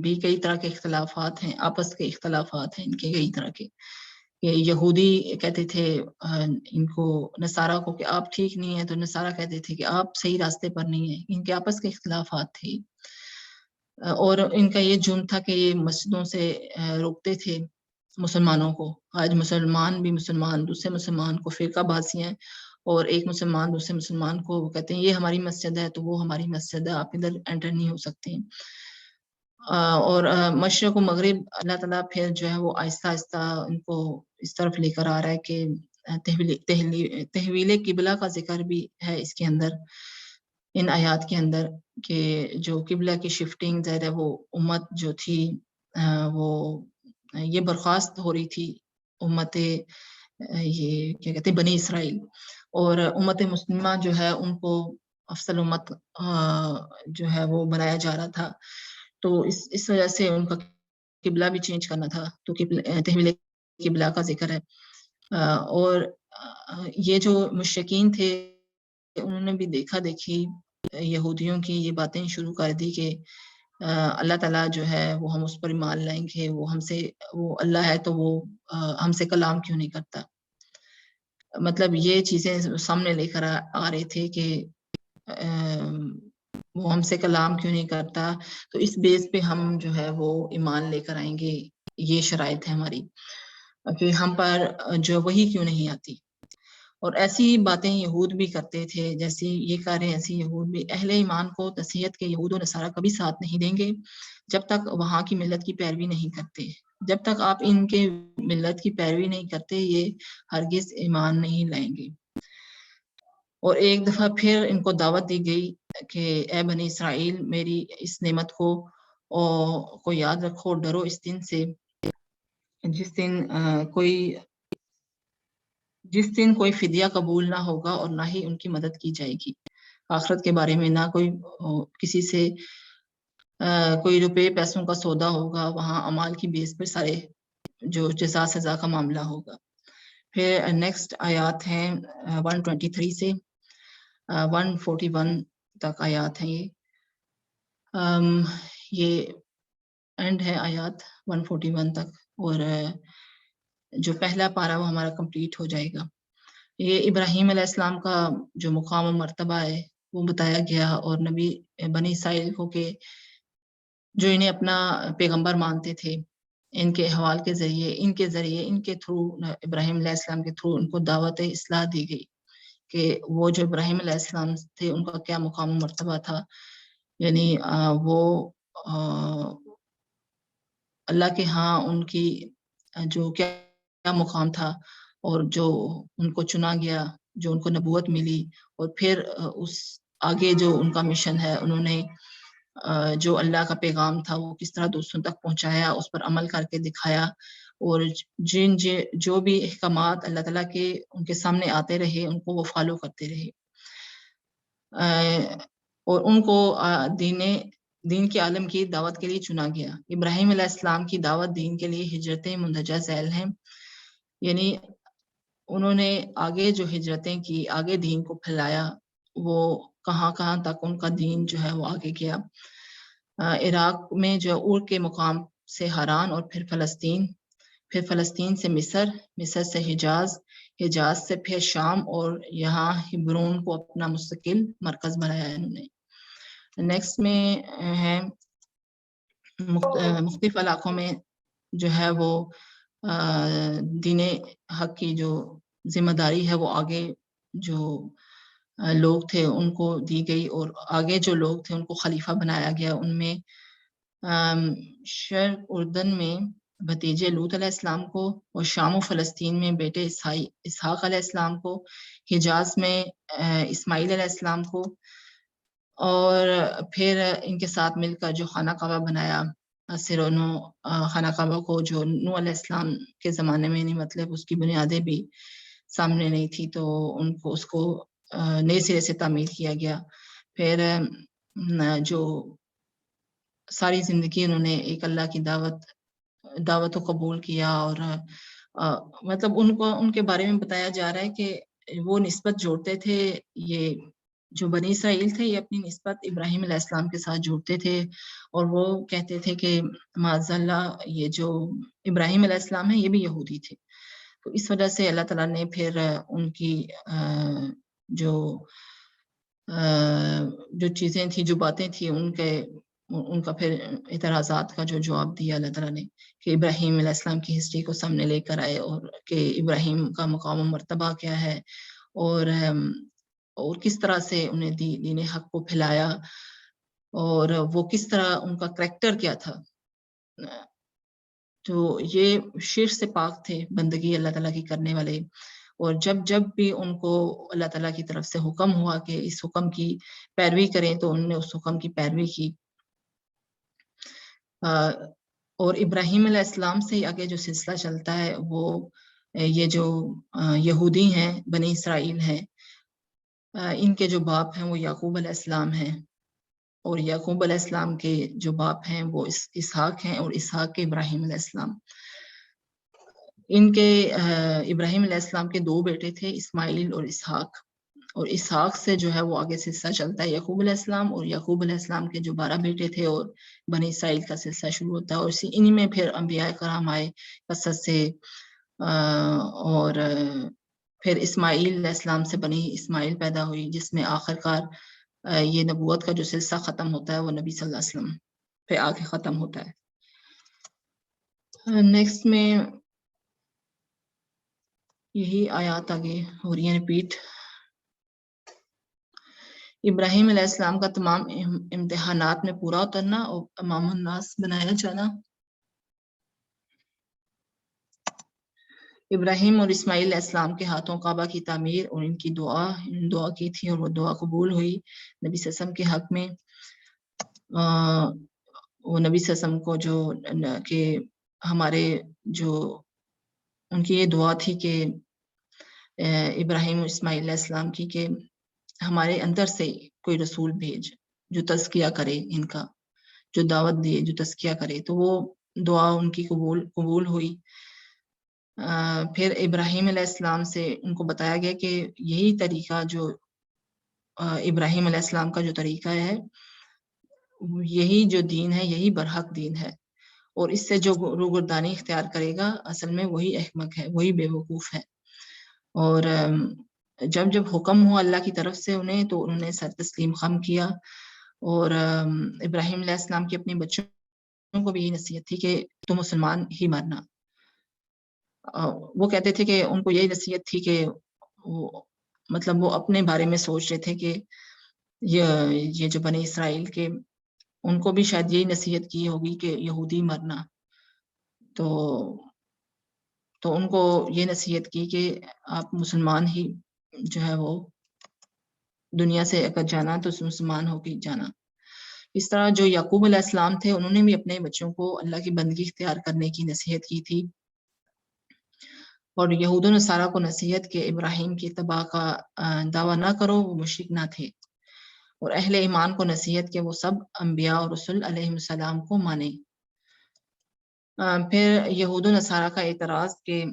بھی کئی طرح کے اختلافات ہیں، آپس کے اختلافات ہیں ان کے کئی طرح کے۔ یہودی کہتے تھے ان کو، نصارہ کو، کہ آپ ٹھیک نہیں ہیں، تو نصارہ کہتے تھے کہ آپ صحیح راستے پر نہیں ہیں۔ ان کے آپس کے اختلافات تھے، اور ان کا یہ جرم تھا کہ یہ مسجدوں سے روکتے تھے مسلمانوں کو۔ آج مسلمان بھی دوسرے مسلمان کو فرقہ بازی ہیں، اور ایک مسلمان دوسرے مسلمان کو کہتے ہیں یہ ہماری مسجد ہے تو وہ ہماری مسجد ہے، آپ ادھر انٹر نہیں ہو سکتے ہیں۔ اور مشرق و مغرب اللہ تعالیٰ پھر جو ہے وہ آہستہ آہستہ ان کو اس طرف لے کر آ رہا ہے کہ تحویل قبلہ کا ذکر بھی ہے اس کے اندر، ان آیات کے اندر، کہ جو قبلہ کی شفٹنگ ظاہر ہے وہ امت جو تھی وہ یہ برخاست ہو رہی تھی، امت یہ کیا کہتے ہیں بنی اسرائیل، اور امت مسلمہ جو ہے ان کو افضل امت جو ہے وہ بنایا جا رہا تھا، تو اس وجہ سے ان کا قبلہ بھی چینج کرنا تھا، تو تحویل قبلہ کا ذکر ہے۔ اور یہ جو مشرکین تھے انہوں نے بھی دیکھا دیکھی یہودیوں کی یہ باتیں شروع کر دی کہ اللہ تعالیٰ جو ہے وہ ہم اس پر ایمان لائیں گے، وہ ہم سے، وہ اللہ ہے تو وہ ہم سے کلام کیوں نہیں کرتا، مطلب یہ چیزیں سامنے لے کر آ رہے تھے کہ وہ ہم سے کلام کیوں نہیں کرتا، تو اس بیس پہ ہم جو ہے وہ ایمان لے کر آئیں گے، یہ شرائط ہے ہماری کہ ہم پر جو وہی کیوں نہیں آتی۔ اور ایسی باتیں یہود بھی کرتے تھے، جیسی یہ کر رہے ہیں ایسی یہود بھی، اہل ایمان کو نصیحت کے یہود و نصارہ کبھی ساتھ نہیں دیں گے جب تک وہاں کی ملت کی پیروی نہیں کرتے، جب تک آپ ان کے ملت کی پیروی نہیں کرتے یہ ہرگز ایمان نہیں لائیں گے۔ اور ایک دفعہ پھر ان کو دعوت دی گئی کہ اے بنی اسرائیل میری اس نعمت کو یاد رکھو، ڈرو اس دن سے جس دن کوئی فدیہ قبول نہ ہوگا اور نہ ہی ان کی مدد کی جائے گی، آخرت کے بارے میں نہ کوئی کسی سے کوئی روپے پیسوں کا سودا ہوگا، وہاں اعمال کی بیس پر سارے جو جزا سزا کا معاملہ ہوگا۔ پھر نیکسٹ آیات ہیں 123 سے 141 تک آیات ہیں، یہ اینڈ ہے آیات 141 تک، اور جو پہلا پارہ وہ ہمارا کمپلیٹ ہو جائے گا۔ یہ ابراہیم علیہ السلام کا جو مقام و مرتبہ ہے وہ بتایا گیا، اور نبی بنی اسرائیل کو کہ جو انہیں اپنا پیغمبر مانتے تھے، ان کے حوال کے ذریعے ان کے تھرو ابراہیم علیہ السلام کے تھرو ان کو دعوت اصلاح دی گئی کہ وہ جو ابراہیم علیہ السلام تھے ان کا کیا مقام و مرتبہ تھا، یعنی وہ اللہ کے ہاں ان کی جو کیا مقام تھا، اور جو ان کو چنا گیا، جو ان کو نبوت ملی، اور پھر اس آگے جو ان کا مشن ہے انہوں نے جو اللہ کا پیغام تھا وہ کس طرح دوسروں تک پہنچایا، اس پر عمل کر کے دکھایا، اور جو بھی احکامات اللہ تعالیٰ کے ان کے سامنے آتے رہے ان کو وہ فالو کرتے رہے، اور ان کو دین کے عالم کی دعوت کے لیے چنا گیا۔ ابراہیم علیہ السلام کی دعوت دین کے لیے ہجرتیں مندرجہ ذیل ہیں، یعنی انہوں نے آگے جو ہجرتیں کی، آگے دین کو پھیلایا، وہ کہاں کہاں تک ان کا دین جو ہے وہ آگے گیا۔ عراق میں جو اور کے مقام سے ہاران، اور پھر فلسطین سے مصر سے حجاز سے پھر شام، اور یہاں ہبرون کو اپنا مستقل مرکز بنایا انہوں نے۔ نیکسٹ میں ہے مختلف علاقوں میں جو ہے وہ دین حق کی جو ذمہ داری ہے وہ آگے جو لوگ تھے ان کو دی گئی، اور آگے جو لوگ تھے ان کو خلیفہ بنایا گیا۔ ان میں شرق اردن میں بھتیجے لوط علیہ السلام کو، اور شام و فلسطین میں بیٹے اسحاق علیہ السلام کو، حجاز میں اسماعیل علیہ السلام کو، اور پھر ان کے ساتھ مل کر جو خانہ کعبہ بنایا خانہ کعبہ کو، جو نوح علیہ السلام کے زمانے میں نہیں، مطلب اس کی بنیادیں بھی سامنے نہیں تھی، تو اس کو نئے سرے سے تعمیر کیا گیا۔ پھر جو ساری زندگی انہوں نے ایک اللہ کی دعوت کو قبول کیا، اور مطلب ان کے بارے میں بتایا جا رہا ہے کہ وہ نسبت جوڑتے تھے، یہ جو بنی اسرائیل تھے یہ اپنی نسبت ابراہیم علیہ السلام کے ساتھ جوڑتے تھے، اور وہ کہتے تھے کہ معاذ اللہ یہ جو ابراہیم علیہ السلام ہے یہ بھی یہودی تھے، تو اس وجہ سے اللہ تعالیٰ نے پھر ان کی جو چیزیں تھیں، جو باتیں تھیں، ان کا پھر اعتراضات کا جو جواب دیا اللہ تعالیٰ نے، کہ ابراہیم علیہ السلام کی ہسٹری کو سامنے لے کر آئے، اور کہ ابراہیم کا مقام و مرتبہ کیا ہے، اور کس طرح سے انہیں دین حق کو پھیلایا، اور وہ کس طرح ان کا کریکٹر کیا تھا۔ تو یہ شرک سے پاک تھے، بندگی اللہ تعالیٰ کی کرنے والے، اور جب جب بھی ان کو اللہ تعالیٰ کی طرف سے حکم ہوا کہ اس حکم کی پیروی کریں تو انہوں نے اس حکم کی پیروی کی. اور ابراہیم علیہ السلام سے آگے جو سلسلہ چلتا ہے وہ یہ جو یہودی ہیں بنی اسرائیل ہیں، ان کے جو باپ ہیں وہ یعقوب علیہ السلام ہیں، اور یعقوب علیہ السلام کے جو باپ ہیں وہ اسحاق ہیں، اور اسحاق کے ابراہیم علیہ السلام. ان کے ابراہیم علیہ السلام کے 2 بیٹے تھے، اسماعیل اور اسحاق، اور اسحاق سے جو ہے وہ آگے سلسلہ چلتا ہے یعقوب علیہ السلام، اور یعقوب علیہ السلام کے جو 12 بیٹے تھے اور بنی اسرائیل کا سلسلہ شروع ہوتا ہے، اور انہی میں پھر انبیاء کرام آئے قصص سے، اور پھر اسماعیل علیہ السلام سے بنی اسماعیل پیدا ہوئی، جس میں آخر کار یہ نبوت کا جو سلسلہ ختم ہوتا ہے وہ نبی صلی اللہ علیہ وسلم پہ آ کے ختم ہوتا ہے. نیکسٹ میں یہی آیات آگے ہو رہی ہیں ریپیٹ. ابراہیم علیہ السلام کا تمام امتحانات میں پورا اترنا اور امام الناس بنایا جانا. ابراہیم اور اسماعیل علیہ السلام کے ہاتھوں کعبہ کی تعمیر اور ان کی دعا کی تھی، اور وہ دعا قبول ہوئی نبی صلی اللہ علیہ وسلم کے حق میں. وہ نبی صلی اللہ علیہ وسلم کو جو کہ ہمارے جو ان کی یہ دعا تھی کہ ابراہیم اور اسماعیل علیہ السلام کی کہ ہمارے اندر سے کوئی رسول بھیج جو تزکیہ کرے، ان کا جو دعوت دے، جو تزکیہ کرے. تو وہ دعا ان کی قبول ہوئی. پھر ابراہیم علیہ السلام سے ان کو بتایا گیا کہ یہی طریقہ جو ابراہیم علیہ السلام کا جو طریقہ ہے، یہی جو دین ہے، یہی برحق دین ہے، اور اس سے جو روگردانی اختیار کرے گا اصل میں وہی احمق ہے، وہی بے وقوف ہے. اور جب جب حکم ہوا اللہ کی طرف سے انہیں، تو انہوں نے سر تسلیم خم کیا. اور ابراہیم علیہ السلام کے اپنے بچوں کو بھی یہ نصیحت تھی کہ تم مسلمان ہی مرنا. وہ کہتے تھے کہ ان کو یہی نصیحت تھی کہ مطلب وہ اپنے بارے میں سوچ رہے تھے کہ یہ جو بنی اسرائیل کے، ان کو بھی شاید یہی نصیحت کی ہوگی کہ یہودی مرنا. تو ان کو یہ نصیحت کی کہ آپ مسلمان ہی جو ہے وہ دنیا سے اگر جانا تو مسلمان ہو کے جانا. اس طرح جو یعقوب علیہ السلام تھے، انہوں نے بھی اپنے بچوں کو اللہ کی بندگی اختیار کرنے کی نصیحت کی تھی. اور یہود و نصارہ کو نصیحت کہ ابراہیم کی اتباع کا دعویٰ نہ کرو، وہ مشرک نہ تھے. اور اہل ایمان کو نصیحت کہ وہ سب انبیاء اور رسول علیہ السلام کو مانیں. پھر یہود و نصارہ کا اعتراض کہ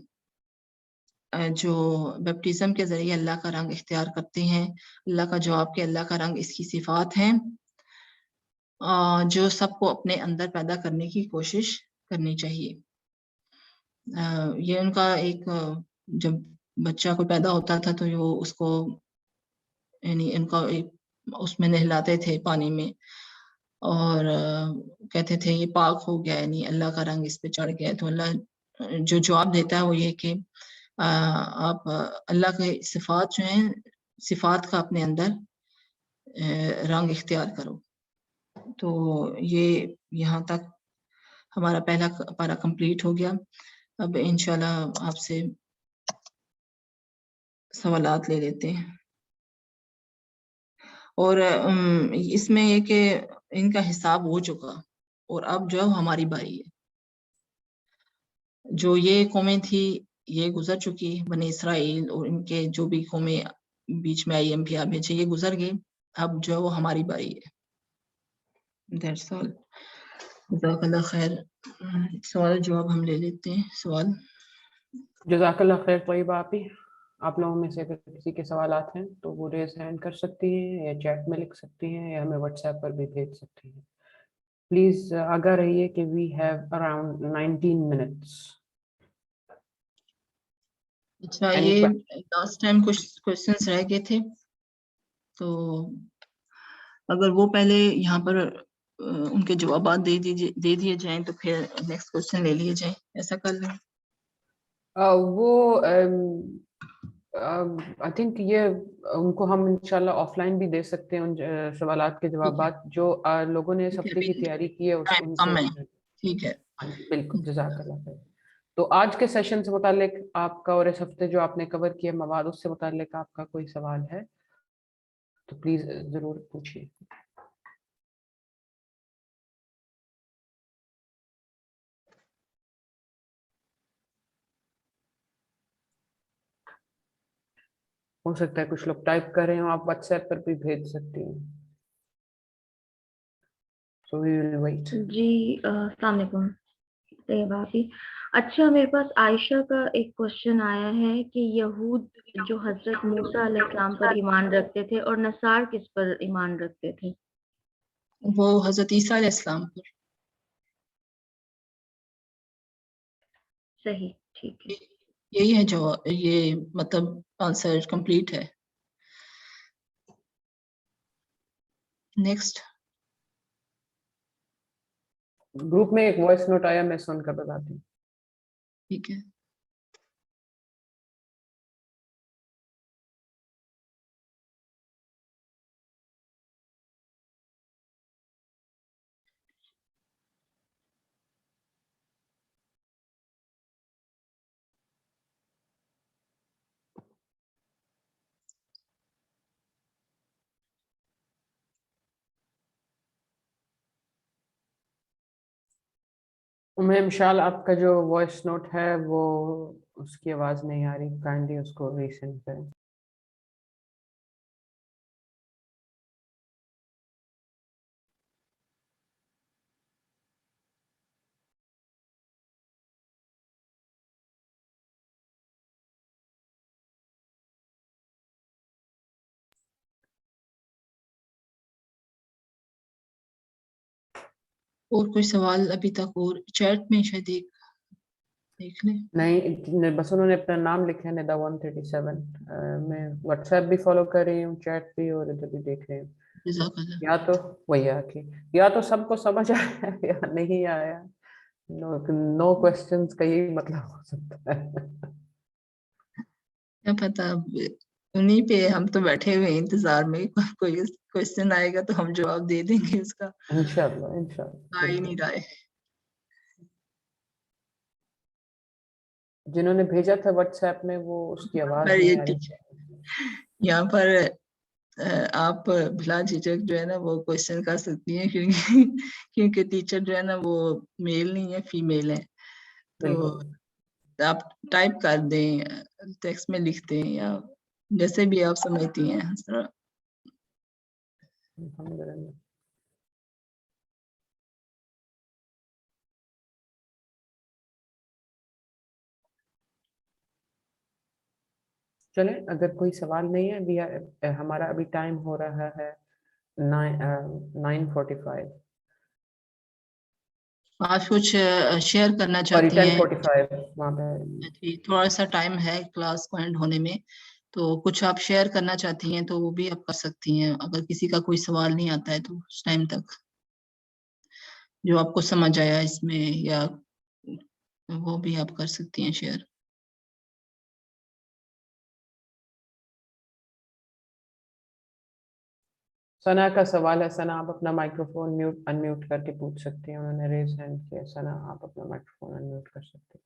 جو بیپٹزم کے ذریعے اللہ کا رنگ اختیار کرتے ہیں، اللہ کا جواب کہ اللہ کا رنگ اس کی صفات ہیں جو سب کو اپنے اندر پیدا کرنے کی کوشش کرنی چاہیے. یہ ان کا ایک، جب بچہ کو پیدا ہوتا تھا تو وہ اس کو یعنی ان کا اس میں نہلاتے تھے پانی میں، اور کہتے تھے یہ پاک ہو گیا، یعنی اللہ کا رنگ اس پہ چڑھ گیا. تو اللہ جو جواب دیتا ہے وہ یہ کہ آپ اللہ کے صفات جو ہیں، صفات کا اپنے اندر رنگ اختیار کرو. تو یہ یہاں تک ہمارا پہلا پارہ کمپلیٹ ہو گیا. اب انشاءاللہ آپ سے سوالات لے لیتے ہیں. اور اس میں یہ کہ ان کا حساب ہو چکا، اور اب جو ہماری باری ہے. جو یہ قومیں تھی یہ گزر چکی، بنی اسرائیل اور ان کے جو بھی قومیں بیچ میں آئی انبیاء بھیجے، یہ گزر گئے. اب جو وہ ہماری باری ہے. That's all. جزاک اللہ خیر. سوال جواب ہم لے لیتے ہیں. سوال. جزاک اللہ خیر طیبہ. آپ لوگوں میں سے اگر کسی کے سوالات ہیں تو وہ ریز ہینڈ کر سکتی ہیں، یا چیٹ میں لکھ سکتی ہیں، یا ہمیں واٹس ایپ پر بھی بھیج سکتی ہیں. پلیز آگاہ رہیے کہ وی ہیو اراؤنڈ 19 منٹس. اچھا، یہ لاسٹ ٹائم کچھ کوشچنس رہ گئے تھے، تو اگر وہ پہلے یہاں پر ان کے جوابات دے دیے جائیں تو پھر نیکسٹ کوشچن لے لیے جائیں. ایسا کر لیں. وہ آئی تھنک یہ ان کو ہم انشاءاللہ آف لائن بھی دے سکتے ہیں، ان سوالات کے جوابات جو لوگوں نے اس ہفتے کی تیاری کی ہے اس ٹائم کم ہے. ٹھیک ہے. بالکل. جزاک اللہ خیر. تو آج کے سیشن سے متعلق آپ کا اور اس ہفتے جو آپ نے کور کیا مواد اس سے متعلق آپ کا کوئی سوال ہے تو پلیز ضرور پوچھیے. ہو سکتا ہے کچھ لوگ ٹائپ کر رہے ہوں, آپ واٹس ایپ پر بھی بھیج سکتی ہیں. So we will wait. جی السلام علیکم طیبہ آپ. اچھا میرے پاس عائشہ کا ایک کوشچن آیا ہے کہ یہود جو حضرت موسیٰ علیہ السلام پر ایمان رکھتے تھے اور نصارى کس پر ایمان رکھتے تھے؟ وہ حضرت عیسیٰ علیہ السلام پر. صحیح, ٹھیک ہے. یہی ہے جو یہ مطلب آنسر کمپلیٹ ہے. نیکسٹ. گروپ میں ایک وائس نوٹ آیا, میں سن کر بتاتی ہوں. ٹھیک ہے. مشال آپ کا جو وائس نوٹ ہے وہ اس کی آواز نہیں آ رہی, کائنڈلی اس کو ریسینڈ کریں. اور کوئی سوال ابھی تک اور چیٹ میں شاید دیکھ لیں. نہیں, بس انہوں نے اپنا نام لکھا ہے ندا 137. میں واٹس ایپ بھی فالو کر رہی ہوں, چیٹ بھی, اور ادھر بھی دیکھ رہی ہوں. جزاک اللہ. یا تو وہی آ کے یا تو سب کو سمجھ آیا یا نہیں آیا. نو کوشچنز کا یہی مطلب ہو سکتا ہے. کیا پتا, انہیں پہ ہم تو بیٹھے ہوئے ہیں انتظار میں, کوئی کوشچن آئے گا تو ہم جواب دے دیں گے اس کا. انشاءاللہ آ ہی نہیں رہا ہے. جنہوں نے بھیجا تھا واٹس ایپ میں وہ اس کی آواز نہیں آ رہی. یہاں پر آپ بلا جھجک جو ہے نا وہ کوشچن کر سکتی ہیں, کیونکہ ٹیچر جو ہے نا وہ میل نہیں ہے, فیمیل ہے. تو بالکل آپ ٹائپ کر دیں, ٹیکسٹ میں لکھ دیں, یا جیسے بھی آپ سمجھتی ہیں. الحمدللہ. چلیں, اگر کوئی سوال نہیں ہے, ہمارا ابھی ٹائم ہو رہا ہے 9:45. آپ کچھ شیئر کرنا سوری چاہتی ہیں؟ 10:45 وہاں پہ. جی, تھوڑا سا ٹائم ہے کلاس کو اینڈ ہونے میں, تو کچھ آپ شیئر کرنا چاہتی ہیں تو وہ بھی آپ کر سکتی ہیں. اگر کسی کا کوئی سوال نہیں آتا ہے تو اس ٹائم تک جو آپ کو سمجھ آیا اس میں, یا وہ بھی آپ کر سکتی ہیں شیئر. ثنا کا سوال ہے. ثنا آپ اپنا مائکرو فون ان میوٹ کر کے پوچھ سکتے ہیں, انہوں نے ریز ہینڈ کیا. ثنا آپ اپنا مائکرو فون ان میوٹ کر سکتے ہیں.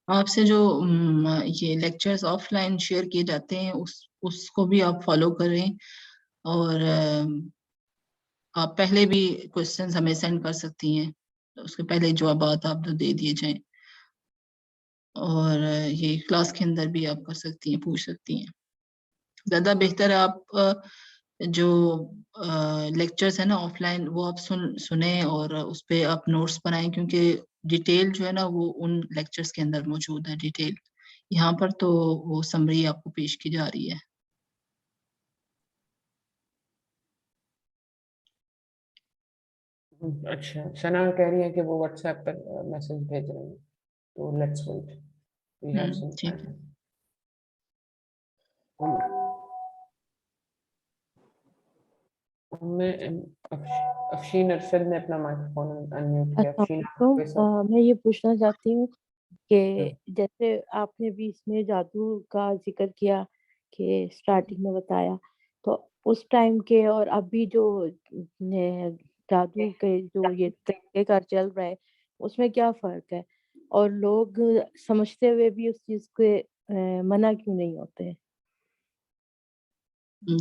آپ سے جو یہ لیکچرز آف لائن شیئر کیے جاتے ہیں اس کو بھی آپ فالو کریں, اور آپ پہلے بھی کوشچنز ہمیں سینڈ کر سکتی ہیں, اس کے پہلے جوابات آپ دے دیے جائیں, اور یہ کلاس کے اندر بھی آپ کر سکتی ہیں, پوچھ سکتی ہیں. زیادہ بہتر ہے آپ جو لیکچرز ہیں نا آف لائن وہ آپ سنیں اور اس پہ آپ نوٹس بنائیں, کیونکہ ڈیٹیل جو ہے نا وہ ان لیکچرز کے اندر موجود ہے ڈیٹیل. یہاں پر تو وہ سمری آپ کو پیش کی جا رہی ہے. اچھا, ثنا کہہ رہی ہے کہ وہ واٹس ایپ پر میسج بھیج رہے ہیں, تو let's wait, we have some ٹھیک ٹائم. ہے. افشین ارشد نے اپنا مائکرو فون ان میوٹ کیا. السلام افشین علیکم. میں یہ پوچھنا چاہتی ہوں کہ جیسے آپ نے بھی اس میں جادو کا ذکر کیا کہ اسٹارٹنگ میں بتایا، تو اس ٹائم کے اور ابھی جو جادو کے جو یہ طریقے کار چل رہا ہے اس میں کیا فرق ہے، اور لوگ سمجھتے ہوئے بھی اس چیز کے منع کیوں نہیں ہوتے ہیں؟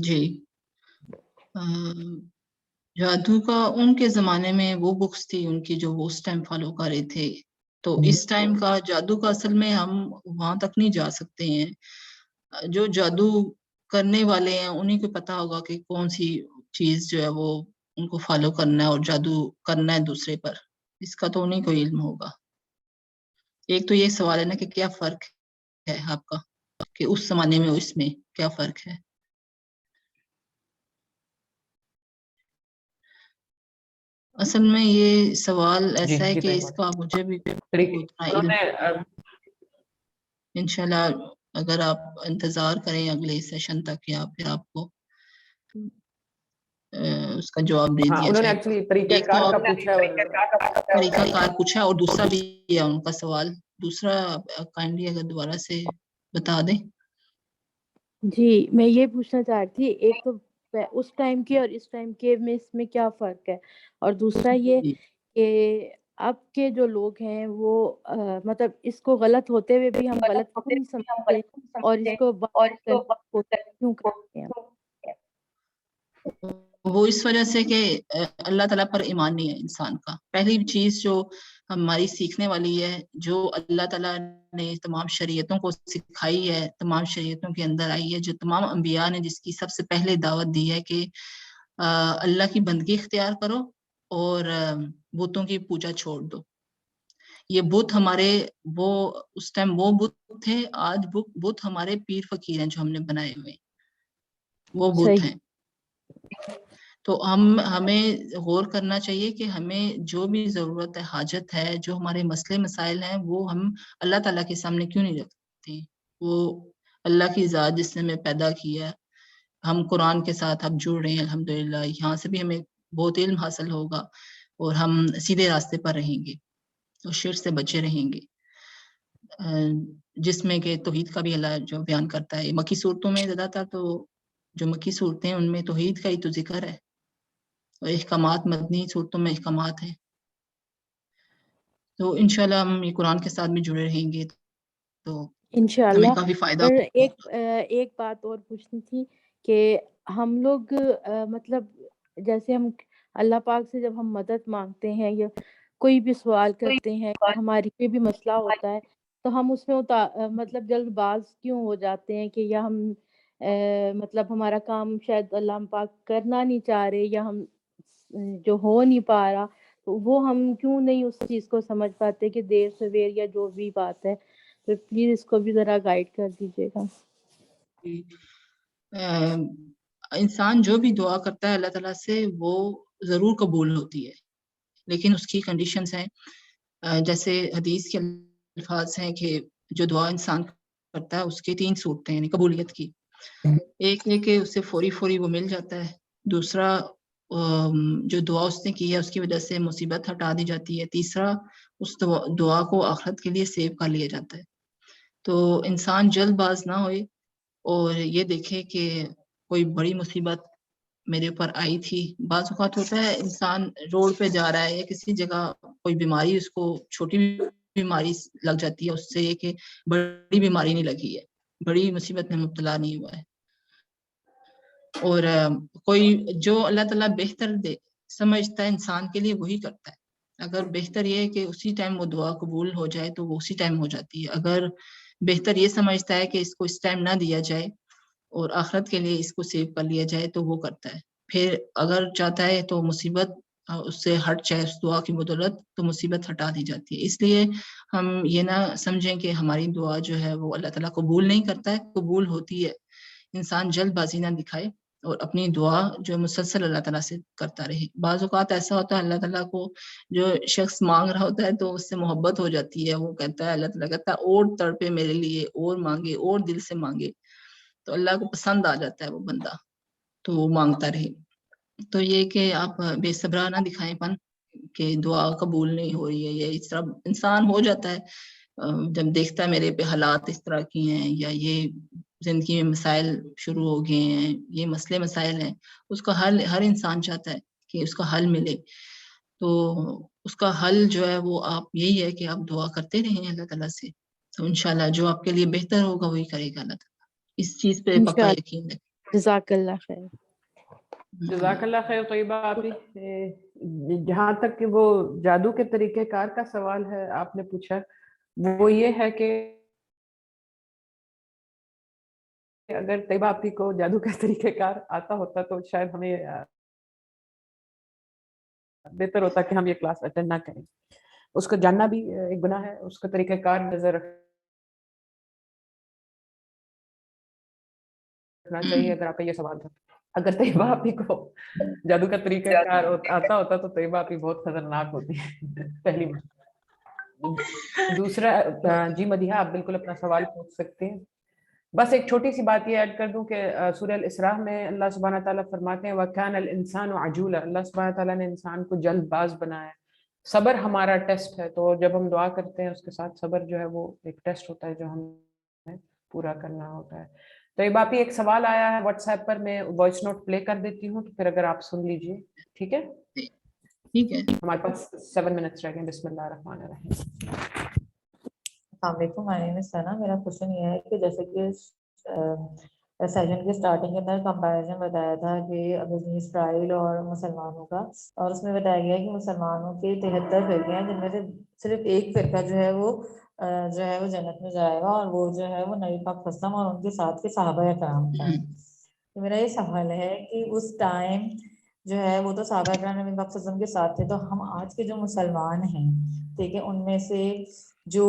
جی، جادو کا ان کے زمانے میں وہ بکس تھی ان کی جو وہ اس ٹائم فالو کر رہے تھے، تو اس ٹائم کا جادو کا اصل میں ہم وہاں تک نہیں جا سکتے ہیں۔ جو جادو کرنے والے ہیں انہیں کو پتا ہوگا کہ کون سی چیز جو ہے وہ ان کو فالو کرنا ہے اور جادو کرنا ہے دوسرے پر، اس کا تو انہیں کو علم ہوگا۔ ایک تو یہ سوال ہے نا کہ کیا فرق ہے آپ کا کہ اس زمانے میں اور اس میں کیا فرق ہے۔ اصل میں یہ سوال ایسا ہے کہ اس کا مجھے بھی اتنا علم، انشاءاللہ اگر آپ انتظار کریں اگلے سیشن تک یا پھر آپ کو اس کا جواب دے دیا جائے۔ ایک تو طریقہ کار پوچھا اور دوسرا بھی ہے ان کا سوال، دوسرا کائنڈلی اگر دوبارہ سے بتا دیں۔ جی میں یہ پوچھنا چاہ رہی تھی، ایک تو اس ٹائم کے اور اس ٹائم کے میں اس میں کیا فرق ہے، اور دوسرا یہ کہ اب کے جو لوگ ہیں وہ مطلب اس کو غلط ہوتے ہوئے بھی ہم غلط کیوں نہیں سمجھتے اور اس کو بات کرنے کی کوشش کیوں کرتے ہیں؟ وہ اس وجہ سے کہ اللہ تعالیٰ پر ایمان نہیں ہے انسان کا۔ پہلی چیز جو ہماری سیکھنے والی ہے، جو اللہ تعالیٰ نے تمام شریعتوں کو سکھائی ہے، تمام شریعتوں کے اندر آئی ہے، جو تمام انبیاء نے جس کی سب سے پہلے دعوت دی ہے کہ اللہ کی بندگی اختیار کرو اور بتوں کی پوجا چھوڑ دو۔ یہ بت ہمارے وہ اس ٹائم وہ بت تھے، آج بت ہمارے پیر فقیر ہیں جو ہم نے بنائے ہوئے، وہ بت ہیں۔ تو ہمیں غور کرنا چاہیے کہ ہمیں جو بھی ضرورت ہے، حاجت ہے، جو ہمارے مسئلے مسائل ہیں، وہ ہم اللہ تعالیٰ کے سامنے کیوں نہیں رکھتے۔ وہ اللہ کی ذات جس نے ہمیں پیدا کیا، ہم قرآن کے ساتھ اب جڑ رہے ہیں الحمدللہ، یہاں سے بھی ہمیں بہت علم حاصل ہوگا اور ہم سیدھے راستے پر رہیں گے اور شرک سے بچے رہیں گے، جس میں کہ توحید کا بھی اللہ جو بیان کرتا ہے۔ مکی صورتوں میں زیادہ تر تو جو مکی صورتیں ہیں ان میں توحید کا ہی تو ذکر ہے، اور احکامات مدنی صورتوں میں احکامات ہیں۔ تو انشاءاللہ ہم یہ قرآن کے ساتھ بھی جڑے رہیں گے تو انشاءاللہ۔ ہمیں کافی فائدہ ایک بات اور پوچھنی تھی کہ ہم لوگ مطلب جیسے ہم اللہ پاک سے جب ہم مدد مانگتے ہیں یا کوئی بھی سوال کرتے ہیں، ہماری کوئی بھی مسئلہ ہوتا ہے، تو ہم اس میں مطلب جلد باز کیوں ہو جاتے ہیں کہ یا ہم مطلب ہمارا کام شاید اللہ پاک کرنا نہیں چاہ رہے یا ہم جو ہو نہیں پا رہا، تو وہ ہم کیوں نہیں اس چیز کو سمجھ پاتے کہ دیر سویر یا جو بھی بات ہے، تو پلیز اس کو بھی ذرا گائیڈ کر دیجیے گا۔ انسان جو بھی دعا کرتا ہے اللہ تعالیٰ سے وہ ضرور قبول ہوتی ہے، لیکن اس کی کنڈیشنز ہیں۔ جیسے حدیث کے الفاظ ہیں کہ جو دعا انسان کرتا ہے اس کی 3 صورتیں یعنی قبولیت کی۔ ایک ہے کہ اسے فوری وہ مل جاتا ہے، دوسرا جو دعا اس نے کی ہے اس کی وجہ سے مصیبت ہٹا دی جاتی ہے، تیسرا اس دعا کو آخرت کے لیے سیو کر لیا جاتا ہے۔ تو انسان جلد باز نہ ہوئے اور یہ دیکھے کہ کوئی بڑی مصیبت میرے اوپر آئی تھی۔ بعض اوقات ہوتا ہے انسان روڈ پہ جا رہا ہے یا کسی جگہ کوئی بیماری اس کو چھوٹی بیماری لگ جاتی ہے، اس سے یہ کہ بڑی بیماری نہیں لگی ہے، بڑی مصیبت میں مبتلا نہیں ہوا ہے۔ اور کوئی جو اللہ تعالیٰ بہتر سمجھتا ہے انسان کے لیے وہی کرتا ہے۔ اگر بہتر یہ ہے کہ اسی ٹائم وہ دعا قبول ہو جائے تو وہ اسی ٹائم ہو جاتی ہے، اگر بہتر یہ سمجھتا ہے کہ اس کو اس ٹائم نہ دیا جائے اور آخرت کے لیے اس کو سیو کر لیا جائے تو وہ کرتا ہے۔ پھر اگر چاہتا ہے تو مصیبت اس سے ہٹ جائے اس دعا کی بدولت تو مصیبت ہٹا دی جاتی ہے۔ اس لیے ہم یہ نہ سمجھیں کہ ہماری دعا جو ہے وہ اللہ تعالیٰ قبول نہیں کرتا ہے، قبول ہوتی ہے۔ انسان جلد بازی نہ دکھائے اور اپنی دعا جو مسلسل اللہ تعالیٰ سے کرتا رہے۔ بعض اوقات ایسا ہوتا ہے اللہ تعالیٰ کو جو شخص مانگ رہا ہوتا ہے تو اس سے محبت ہو جاتی ہے، وہ کہتا ہے اللہ تعالیٰ کہتا ہے اور تڑپے میرے لیے، اور مانگے، اور دل سے مانگے، تو اللہ کو پسند آ جاتا ہے وہ بندہ، تو وہ مانگتا رہے۔ تو یہ کہ آپ بے صبرا نہ دکھائیں پن کہ دعا قبول نہیں ہو رہی ہے، یا اس طرح انسان ہو جاتا ہے جب دیکھتا ہے میرے پہ حالات اس طرح کی ہیں یا یہ زندگی میں مسائل شروع ہو گئے ہیں، یہ مسئلے مسائل ہیں، اس کا حل ہر انسان چاہتا ہے کہ اس کا حل ملے. تو اس کا حل جو ہے وہ آپ یہی ہے کہ آپ دعا کرتے رہیں اللہ تعالیٰ سے. تو انشاءاللہ جو آپ کے لیے بہتر ہوگا وہی کرے گا اللہ تعالیٰ. اس چیز پہ پکا انشاءاللہ. یقین ہے. جزاک اللہ خیر. جزاک اللہ خیر طیبہ آپی. جہاں تک کہ وہ جادو کے طریقہ کار کا سوال ہے آپ نے پوچھا، وہ یہ ہے کہ اگر طیبہ آپی کو جادو کا طریقہ کار آتا ہوتا تو شاید ہمیں بہتر ہوتا کہ ہم یہ کلاس اٹینڈ نہ کریں. اس کو جاننا بھی ایک گناہ ہے، اس کا طریقہ کار نظر رکھنا چاہیے. اگر آپ کا یہ سوال تھا، اگر طیبہ آپی کو جادو کا طریقہ کار آتا ہوتا تو طیبہ آپی بہت خطرناک ہوتی ہے. پہلی بات. دوسرا، جی مدیحہ آپ بالکل اپنا سوال پوچھ سکتے ہیں. بس ایک چھوٹی سی بات یہ ایڈ کر دوں کہ سورہ الاسراء میں اللہ سبحانہ تعالیٰ فرماتے ہیں وَكَانَ الْإِنسَانُ عَجُولًا. اللہ سبحانہ تعالیٰ نے انسان کو جلد باز بنایا ہے. صبر ہمارا ٹیسٹ ہے، تو جب ہم دعا کرتے ہیں اس کے ساتھ صبر جو ہے وہ ایک ٹیسٹ ہوتا ہے جو ہمیں پورا کرنا ہوتا ہے. تو ایک باپی ایک سوال آیا ہے واٹس ایپ پر، میں وائس نوٹ پلے کر دیتی ہوں، تو پھر اگر آپ سن لیجئے. ٹھیک ہے؟ ٹھیک ہے. ہمارے پاس 7 منٹس رہ گئے. بسم اللہ الرحمن الرحیم. السلام علیکم. مائی نیم از ثنا. میرا کوشچن یہ ہے کہ جیسے کہ سیشن کے سٹارٹنگ کے اندر کمپیریزن بتایا تھا کہ بنی اسرائیل اور مسلمانوں کا، اور اس میں بتایا گیا کہ مسلمانوں کے 73 فرقے ہیں جن میں سے صرف ایک فرقہ جو ہے وہ جنت میں جائے گا، اور وہ جو ہے وہ نبی پاک وسلم اور ان کے ساتھ کے صحابہ کرام کا ہے. تو میرا یہ سوال ہے کہ اس ٹائم جو ہے وہ تو صحابہ کرام نبی پاک وسلم کے ساتھ تھے، تو ہم آج کے جو مسلمان ہیں ٹھیک ہے، ان میں سے جو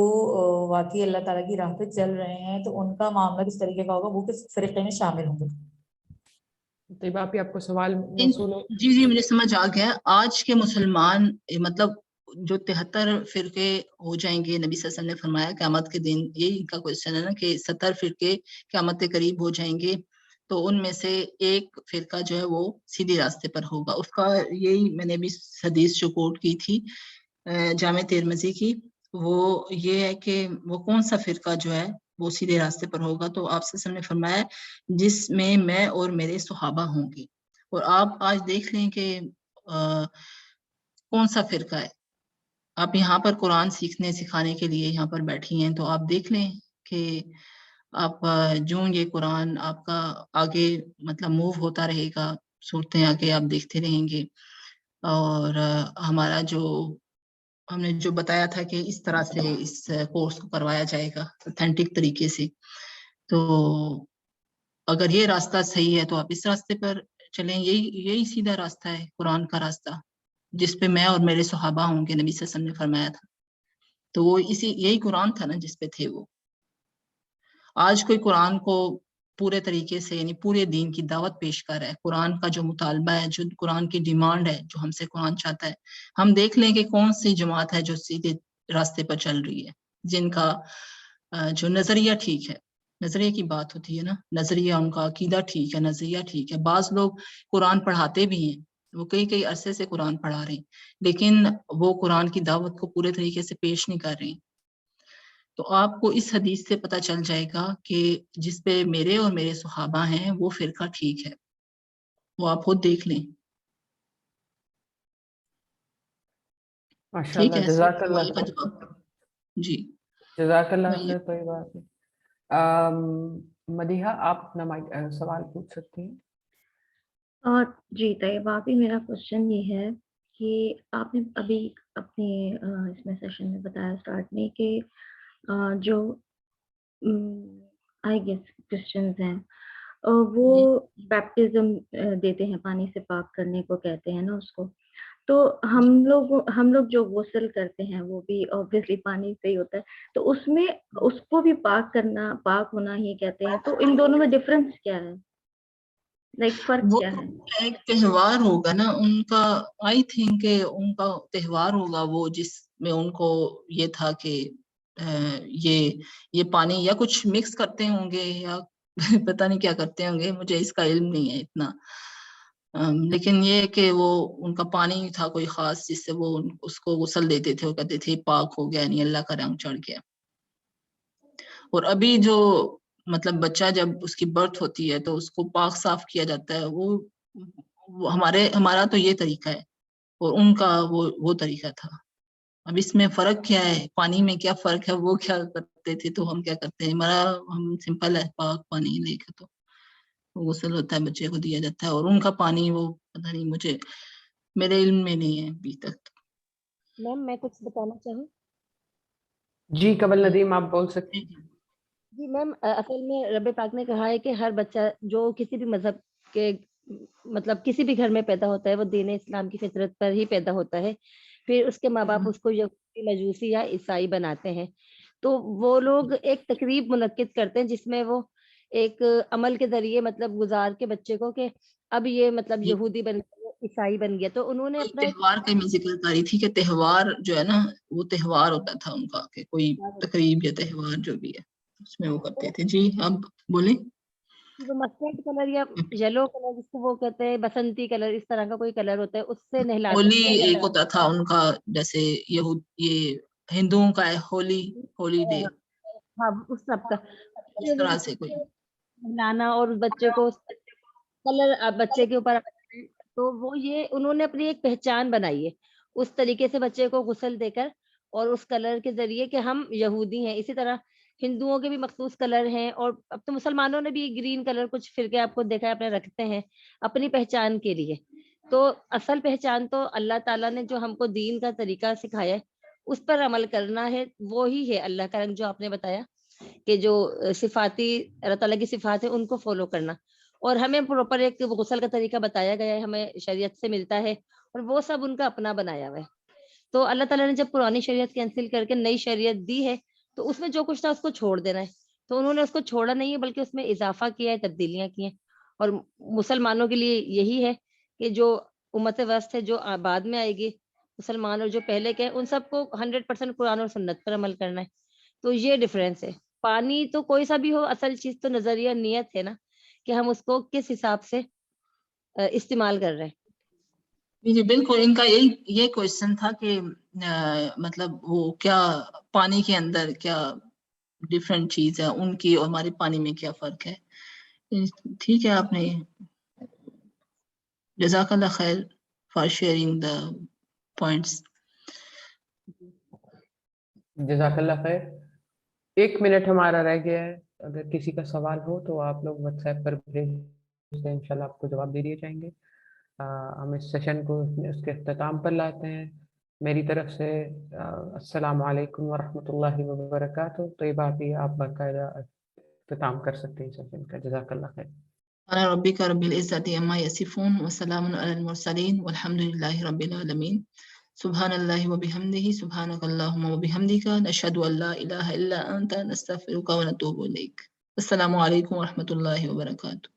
واقعی اللہ تعالیٰ کی راہ پہ چل رہے ہیں تو ان کا معاملہ کس طریقے کا ہوگا، وہ کس فرقے میں شامل ہوں گے؟ طیبہ آپی آپ کو سوال موصول ہو؟ جی مجھے سمجھ آ گیا. آج کے مسلمان مطلب جو 73 فرقے ہو جائیں گے، نبی صلی اللہ علیہ وسلم نے فرمایا قیامت کے دن، یہی ان کا کوشچن ہے نا کہ 70 فرقے قیامت کے قریب ہو جائیں گے، تو ان میں سے ایک فرقہ جو ہے وہ سیدھے راستے پر ہوگا. اس کا یہی میں نے بھی حدیث جو کوٹ کی تھی جامع ترمذی کی، وہ یہ ہے کہ وہ کون سا فرقہ جو ہے وہ سیدھے راستے پر ہوگا. تو آپ صلی اللہ علیہ وسلم نے فرمایا جس میں میں اور میرے صحابہ ہوں گے. اور آپ آج دیکھ لیں کہ کون سا فرقہ ہے. آپ یہاں پر قرآن سیکھنے سکھانے کے لیے یہاں پر بیٹھی ہیں، تو آپ دیکھ لیں کہ آپ جو یہ قرآن آپ کا آگے مطلب موو ہوتا رہے گا، صورتیں آگے آپ دیکھتے رہیں گے. اور ہمارا جو ہم نے جو بتایا تھا کہ اس طرح سے اس کورس کو کروایا جائے گا اوتھینٹک طریقے سے، تو اگر یہ راستہ صحیح ہے تو آپ اس راستے پر چلیں. یہی سیدھا راستہ ہے، قرآن کا راستہ، جس پہ میں اور میرے صحابہ ہوں گے، نبی صلی اللہ علیہ وسلم نے فرمایا تھا. تو وہ یہی قرآن تھا نا جس پہ تھے وہ. آج کوئی قرآن کو پورے طریقے سے یعنی پورے دین کی دعوت پیش کر رہا ہے. قرآن کا جو مطالبہ ہے، جو قرآن کی ڈیمانڈ ہے، جو ہم سے قرآن چاہتا ہے، ہم دیکھ لیں کہ کون سی جماعت ہے جو سیدھے راستے پر چل رہی ہے، جن کا جو نظریہ ٹھیک ہے. نظریے کی بات ہوتی ہے نا، نظریہ ان کا عقیدہ ٹھیک ہے، نظریہ ٹھیک ہے. بعض لوگ قرآن پڑھاتے بھی ہیں، وہ کئی عرصے سے قرآن پڑھا رہے ہیں، لیکن وہ قرآن کی دعوت کو پورے طریقے سے پیش نہیں کر رہے ہیں. تو آپ کو اس حدیث سے پتہ چل جائے گا کہ جس پہ میرے اور میرے صحابہ ہیں وہ فرقہ ٹھیک ہے. وہ آپ خود دیکھ لیں. ٹھیک ہے، جزاک سوال کا اللہ. جواب. جی جزاک اللہ خیر. کوئی بات نہیں. مدیحہ آپ اپنا سوال پوچھ سکتی ہیں. جی طیبہ آپی، میرا کوشچن یہ ہے کہ آپ نے ابھی اپنے اس میں سیشن میں بتایا اسٹارٹ میں کہ جو آئی گیس کرسچنز ہیں وہ بیپٹزم دیتے ہیں، پانی سے پاک کرنے کو کہتے ہیں نا اس کو. تو ہم لوگ جو غسل کرتے ہیں وہ بھی obviously پانی سے ہی ہوتا ہے، تو اس میں اس کو بھی پاک ہونا ہی کہتے ہیں. تو ان دونوں میں ڈفرنس کیا ہے، فرق وہ کیا ہے؟ ایک تہوار ہوگا نا ان کا. آئی تھنک کہ ان کا تہوار ہوگا وہ جس میں ان کو یہ تھا کہ یہ پانی یا کچھ مکس کرتے ہوں گے یا پتہ نہیں کیا کرتے ہوں گے، مجھے اس کا علم نہیں ہے اتنا. لیکن یہ کہ وہ ان کا پانی تھا کوئی خاص جس سے وہ اس کو غسل دیتے تھے، وہ کہتے تھے پاک ہو گیا، یعنی اللہ کا رنگ چڑھ گیا. اور ابھی جو مطلب بچہ جب اس کی برتھ ہوتی ہے تو اس کو پاک صاف کیا جاتا ہے، وہ ہمارا تو یہ طریقہ ہے اور ان کا وہ طریقہ تھا. اب اس میں فرق کیا ہے، پانی میں کیا فرق ہے، وہ کیا کرتے تھے تو ہم کیا کرتے ہیں، ہم سمپل ہے، پاک پانی لے کے تو غسل ہوتا ہے، بچے کو دیا جاتا ہے. اور ان کا پانی وہ پتہ نہیں، مجھے میرے علم میں نہیں ہے ابھی تک. میم میں کچھ بتانا چاہوں. جی قبل ندیم آپ بول سکتے ہیں. جی میم، اصل میں رب پاک نے کہا ہے کہ ہر بچہ جو کسی بھی مذہب کے مطلب کسی بھی گھر میں پیدا ہوتا ہے وہ دین اسلام کی فطرت پر ہی پیدا ہوتا ہے. پھر اس کے ماں باپ اس کو یہودی، مجوسی یا عیسائی بناتے ہیں. تو وہ لوگ ایک تقریب منعقد کرتے ہیں جس میں وہ ایک عمل کے ذریعے مطلب گزار کے بچے کو کہ اب یہ مطلب یہودی بن گیا، عیسائی بن گیا. تو انہوں نے کوئی اپنا ایک تہوار کا میں ذکر کر رہی تھی کہ تہوار جو ہے نا وہ تہوار ہوتا تھا ان کا، کہ کوئی تقریب یا تہوار جو بھی ہے اس میں وہ کرتے تھے. جی اب بولیں. جو مسٹرڈ کلر یا یلو کلر جس کو وہ کہتے ہیں بسنتی کلر، اس طرح کا کوئی کلر ہوتا ہے، اس سے نہلاتے ہولی ایک ہوتا تھا ان کا، جیسے یہ ہندوؤں کا ہے ہولی ڈے، ہاں اس سب کا اس طرح سے کوئی. نہلانا اور اس بچے کو کلر بچے کے اوپر. تو وہ یہ انہوں نے اپنی ایک پہچان بنائی ہے اس طریقے سے بچے کو غسل دے کر اور اس کلر کے ذریعے کہ ہم یہودی ہیں. اسی طرح ہندوؤں کے بھی مخصوص کلر ہیں، اور اب تو مسلمانوں نے بھی گرین کلر کچھ فرقے آپ کو دیکھا ہے اپنے رکھتے ہیں اپنی پہچان کے لیے. تو اصل پہچان تو اللہ تعالیٰ نے جو ہم کو دین کا طریقہ سکھایا ہے اس پر عمل کرنا ہے، وہی ہے اللہ کا رنگ جو آپ نے بتایا کہ جو صفاتی اللہ تعالیٰ کی صفات ہے ان کو فالو کرنا. اور ہمیں پراپر ایک غسل کا طریقہ بتایا گیا ہے، ہمیں شریعت سے ملتا ہے، اور وہ سب ان کا اپنا بنایا ہوا ہے. تو اللہ تعالیٰ نے جب پرانی شریعت کینسل کر کے نئی شریعت دی ہے تو اس میں جو کچھ تھا اس کو چھوڑ دینا ہے. تو انہوں نے اس کو چھوڑا نہیں ہے بلکہ اس میں اضافہ کیا ہے، تبدیلیاں کی ہیں. اور مسلمانوں کے لیے یہی ہے کہ جو امت وسط ہے جو بعد میں آئے گی، مسلمان اور جو پہلے کے ان سب کو 100% قرآن اور سنت پر عمل کرنا ہے. تو یہ ڈفرینس ہے. پانی تو کوئی سا بھی ہو، اصل چیز تو نظریہ نیت ہے نا کہ ہم اس کو کس حساب سے استعمال کر رہے ہیں. جی بالکل، ان کا یہ کوشچن تھا کہ مطلب وہ کیا پانی کے اندر کیا ڈفرینٹ چیز ہے، ان کی اور ہمارے پانی میں کیا فرق ہے. ٹھیک ہے، آپ نے جزاک اللہ خیر فار شیئرنگ دا پوائنٹس. جزاک اللہ خیر. 1 منٹ ہمارا رہ گیا ہے، اگر کسی کا سوال ہو تو آپ لوگ واٹس ایپ پر بھیج دیں، انشاءاللہ آپ کو جواب دے دیے جائیں گے. ہم اس سیشن کو اس کے اختتام پر لاتے ہیں. میری طرف سے السلام علیکم ورحمۃ اللہ وبرکاتہ. تو یہ بات ہی آپ باقاعدہ اختتام کر سکتے ہیں سیشن کا. جزاک اللہ خیر. سبحان ربک رب العزۃ عما یصفون وسلام علی المرسلین والحمد للہ رب العالمین. سبحان اللہ وبحمدہ، سبحانک اللہم وبحمدک، نشہد ان لا الہ الا انت، نستغفرک ونتوب الیک. السلام علیکم ورحمۃ اللہ وبرکاتہ.